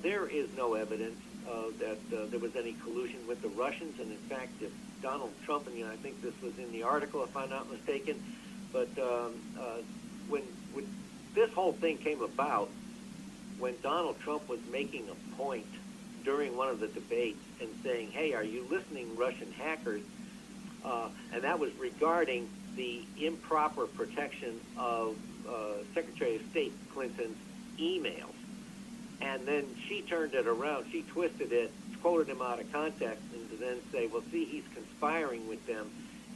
there is no evidence that there was any collusion with the Russians. And in fact, if Donald Trump, and I think this was in the article if I'm not mistaken, but when this whole thing came about, when Donald Trump was making a point during one of the debates and saying, hey, are you listening, Russian hackers? And that was regarding the improper protection of Secretary of State Clinton's emails. And then she turned it around. She twisted it, quoted him out of context, and to then say, well, see, he's conspiring with them.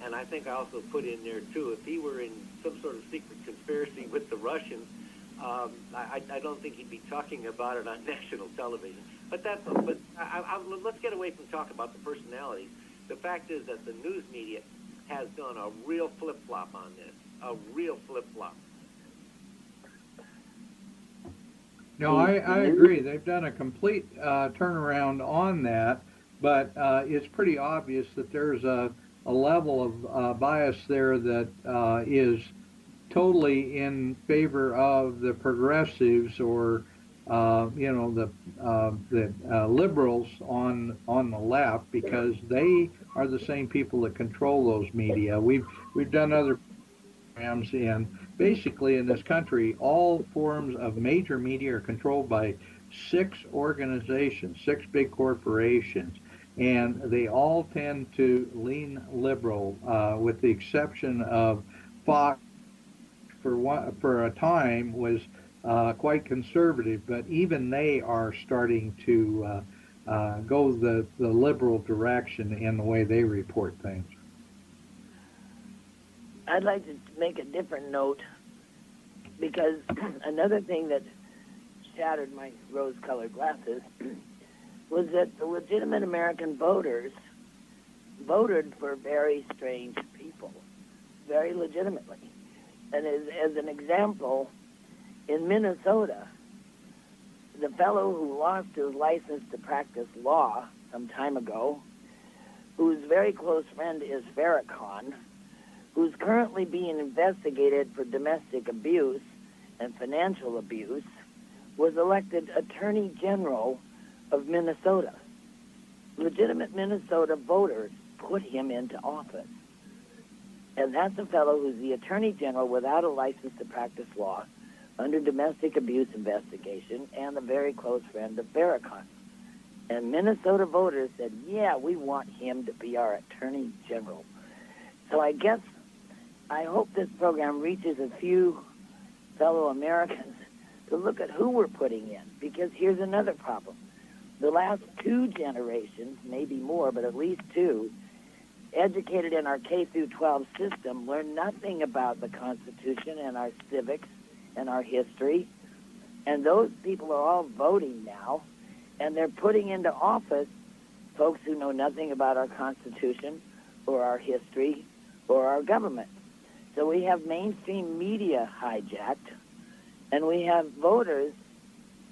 And I think I also put in there, too, if he were in some sort of secret conspiracy with the Russians, I don't think he'd be talking about it on national television. But let's get away from talk about the personalities. The fact is that the news media has done a real flip-flop on this, a real flip-flop.
No, I agree. They've done a complete turnaround on that, but it's pretty obvious that there's a level of bias there that is totally in favor of the progressives or the liberals on the left, because they are the same people that control those media. We've done other programs, and basically in this country, all forms of major media are controlled by 6 organizations, 6 big corporations, and they all tend to lean liberal, with the exception of Fox. For a time was quite conservative, but even they are starting to go the liberal direction in the way they report things.
I'd like to make a different note, because another thing that shattered my rose-colored glasses was that the legitimate American voters voted for very strange people, very legitimately. And as an example, in Minnesota, the fellow who lost his license to practice law some time ago, whose very close friend is Farrakhan, who's currently being investigated for domestic abuse and financial abuse, was elected Attorney General of Minnesota. Legitimate Minnesota voters put him into office. And that's a fellow who's the Attorney General without a license to practice law, under domestic abuse investigation, and a very close friend of Farrakhan. And Minnesota voters said, yeah, we want him to be our Attorney General. So I hope this program reaches a few fellow Americans to look at who we're putting in, because here's another problem. The last 2 generations, maybe more, but at least 2, educated in our K through 12 system, learn nothing about the Constitution and our civics and our history. And those people are all voting now, and they're putting into office folks who know nothing about our Constitution or our history or our government. So we have mainstream media hijacked, and we have voters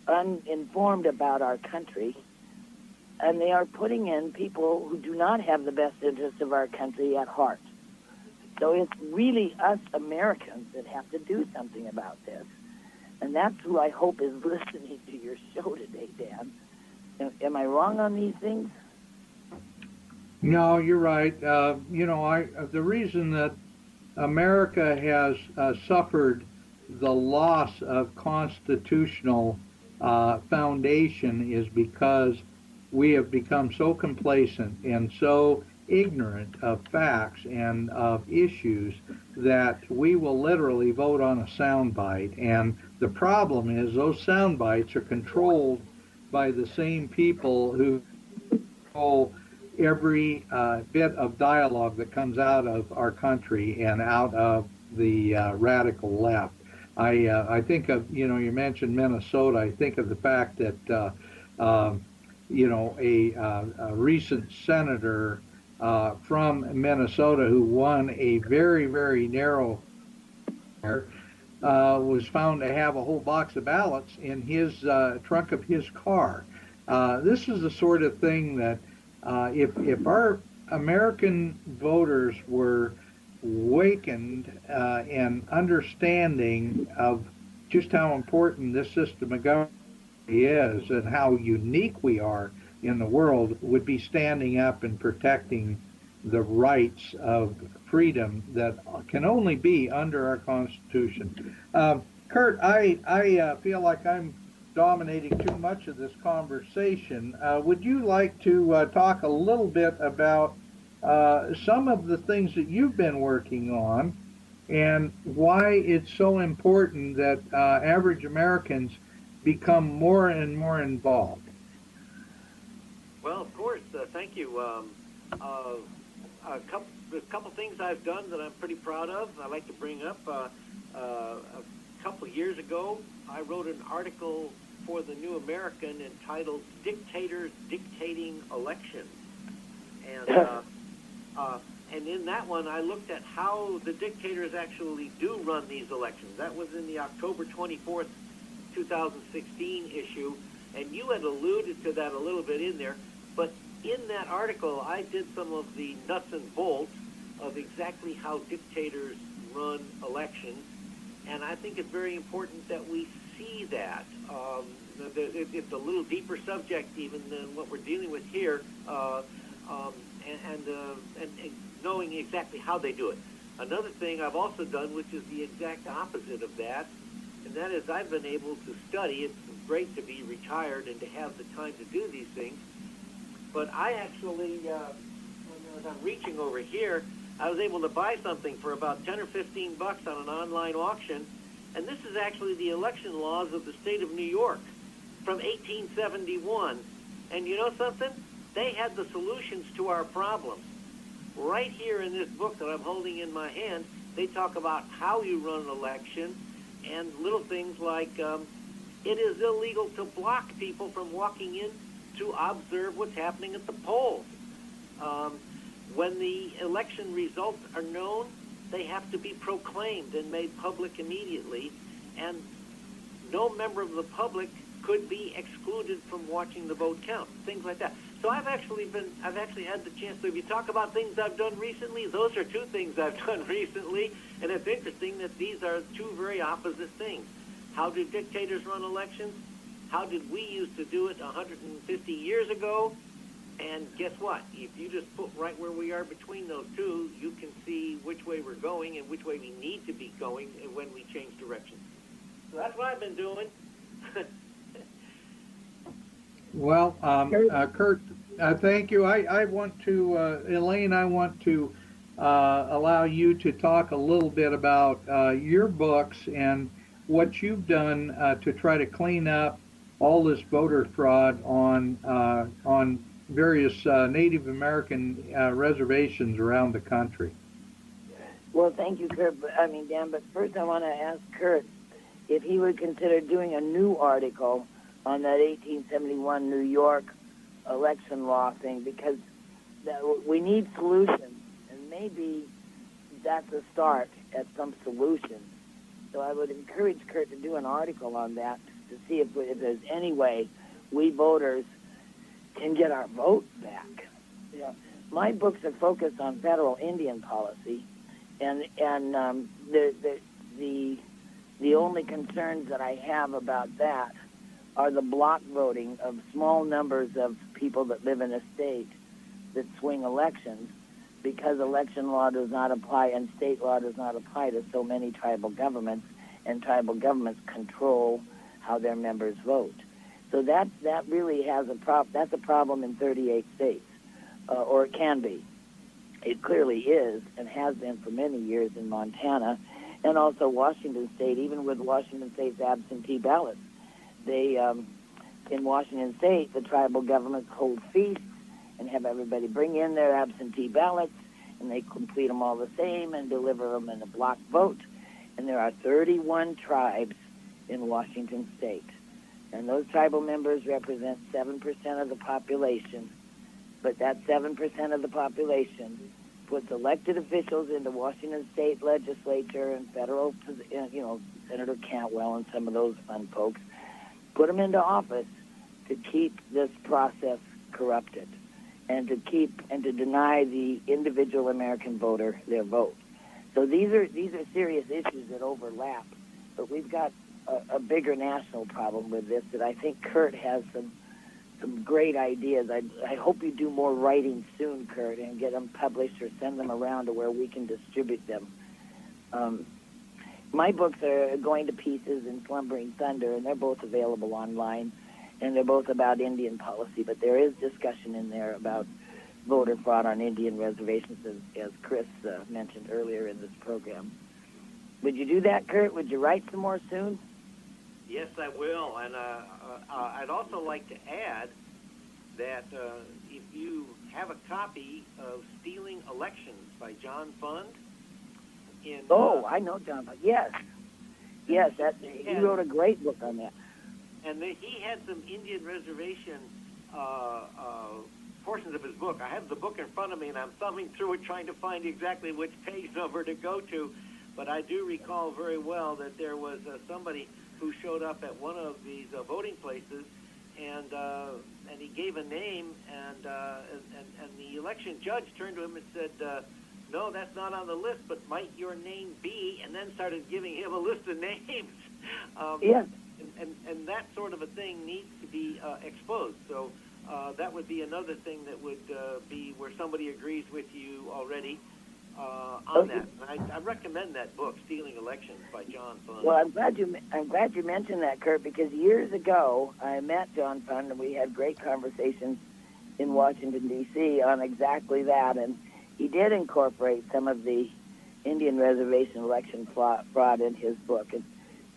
uninformed about our country, and they are putting in people who do not have the best interests of our country at heart. So it's really us Americans that have to do something about this. And that's who I hope is listening to your show today, Dan. Am I wrong on these things?
No, you're right. The reason that America has suffered the loss of constitutional foundation is because we have become so complacent and so ignorant of facts and of issues that we will literally vote on a soundbite. And the problem is those sound bites are controlled by the same people who control every bit of dialogue that comes out of our country and out of the radical left. I think of, you mentioned Minnesota. I think of the fact that, a recent senator from Minnesota who won a very, very narrow was found to have a whole box of ballots in his trunk of his car. This is the sort of thing that if our American voters were awakened and understanding of just how important this system of government is and how unique we are in the world, would be standing up and protecting the rights of freedom that can only be under our Constitution. Kurt, I feel like I'm dominating too much of this conversation. Would you like to talk a little bit about some of the things that you've been working on and why it's so important that average Americans become more and more involved?
Well, of course. Thank you. There's a couple things I've done that I'm pretty proud of. I'd like to bring up. A couple years ago, I wrote an article for the New American entitled "Dictators Dictating Elections," and in that one, I looked at how the dictators actually do run these elections. That was in the October 24th, 2016 issue, and you had alluded to that a little bit in there. But in that article, I did some of the nuts and bolts of exactly how dictators run elections, and I think it's very important that we see that. It's a little deeper subject even than what we're dealing with here, and knowing exactly how they do it. Another thing I've also done, which is the exact opposite of that, and that is I've been able to study. It's great to be retired and to have the time to do these things, but I actually, as I'm reaching over here, I was able to buy something for about 10 or 15 bucks on an online auction, and this is actually the election laws of the state of New York from 1871. And you know something? They had the solutions to our problems. Right here in this book that I'm holding in my hand, they talk about how you run an election and little things like it is illegal to block people from walking in to observe what's happening at the polls. When the election results are known, they have to be proclaimed and made public immediately, and no member of the public could be excluded from watching the vote count, things like that. So I've actually had the chance to, if you talk about things I've done recently, those are two things I've done recently, and it's interesting that these are two very opposite things. How do dictators run elections? How did we used to do it 150 years ago? And guess what? If you just put right where we are between those two, you can see which way we're going and which way we need to be going when we change direction. So that's what I've been doing.
Well, Kurt, thank you. I want to, Elaine, I want to allow you to talk a little bit about your books and what you've done to try to clean up all this voter fraud on various Native American reservations around the country.
Well, thank you, Kurt. Dan, but first I want to ask Kurt if he would consider doing a new article on that 1871 New York election law thing, because we need solutions, and maybe that's a start at some solution. So I would encourage Kurt to do an article on that to see if there's any way we voters can get our vote back. Yeah. My books are focused on federal Indian policy, and the only concerns that I have about that are the block voting of small numbers of people that live in a state that swing elections, because election law does not apply and state law does not apply to so many tribal governments, and tribal governments control how their members vote. So that really has that's a problem in 38 states, or it can be. It clearly is and has been for many years in Montana, and also Washington State, even with Washington State's absentee ballots. They, in Washington State, the tribal governments hold feasts and have everybody bring in their absentee ballots, and they complete them all the same and deliver them in a block vote. And there are 31 tribes in Washington State. And those tribal members represent 7% of the population. But that 7% of the population puts elected officials into Washington State legislature and federal, Senator Cantwell and some of those fun folks, put them into office to keep this process corrupted and to deny the individual American voter their vote. So these are serious issues that overlap, but we've got a bigger national problem with this that I think Kurt has some great ideas. I hope you do more writing soon, Kurt, and get them published or send them around to where we can distribute them. My books are Going to Pieces and Slumbering Thunder, and they're both available online, and they're both about Indian policy, but there is discussion in there about voter fraud on Indian reservations, as Chris mentioned earlier in this program. Would you do that, Kurt? Would you write some more soon?
Yes, I will. And I'd also like to add that if you have a copy of Stealing Elections by John Fund.
I know John Fund. Yes. He wrote a great book on that.
And he had some Indian reservation portions of his book. I have the book in front of me, and I'm thumbing through it trying to find exactly which page number to go to. But I do recall very well that there was somebody who showed up at one of these voting places, and he gave a name, and the election judge turned to him and said, "No, that's not on the list, but might your name be?" And then started giving him a list of names.
Yes.
And that sort of a thing needs to be exposed. So that would be another thing that would be where somebody agrees with you already on that. And I recommend that book, Stealing Elections by John Fund.
Well, I'm glad you mentioned that, Kurt, because years ago I met John Fund and we had great conversations in Washington, D.C. on exactly that. And he did incorporate some of the Indian reservation election fraud in his book. And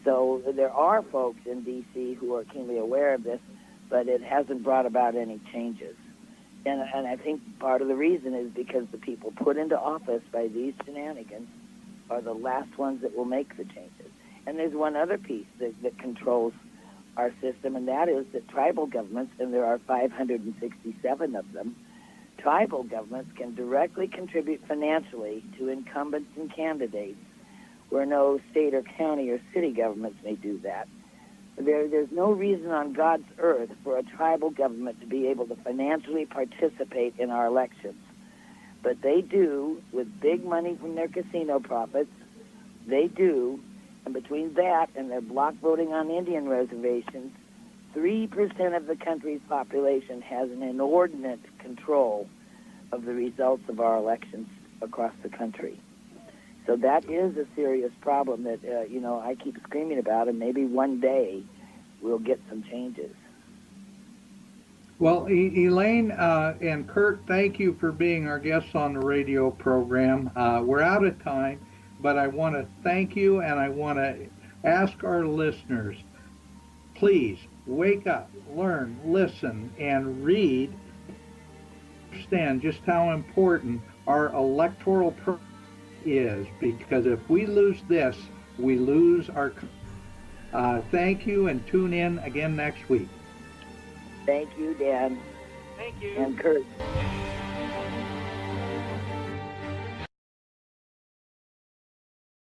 so there are folks in D.C. who are keenly aware of this, but it hasn't brought about any changes. And I think part of the reason is because the people put into office by these shenanigans are the last ones that will make the changes. And there's one other piece that controls our system, and that is that tribal governments, and there are 567 of them, tribal governments can directly contribute financially to incumbents and candidates where no state or county or city governments may do that. There's no reason on God's earth for a tribal government to be able to financially participate in our elections. But they do, with big money from their casino profits. They do. And between that and their block voting on Indian reservations, 3% of the country's population has an inordinate control of the results of our elections across the country. So that is a serious problem that, I keep screaming about, and maybe one day we'll get some changes.
Well, Elaine and Kurt, thank you for being our guests on the radio program. We're out of time, but I want to thank you, and I want to ask our listeners, please wake up, learn, listen, and read. Understand just how important our electoral program is, because if we lose this, we lose our. Thank you, and tune in again next week.
Thank you, Dan.
Thank you.
And Kurt.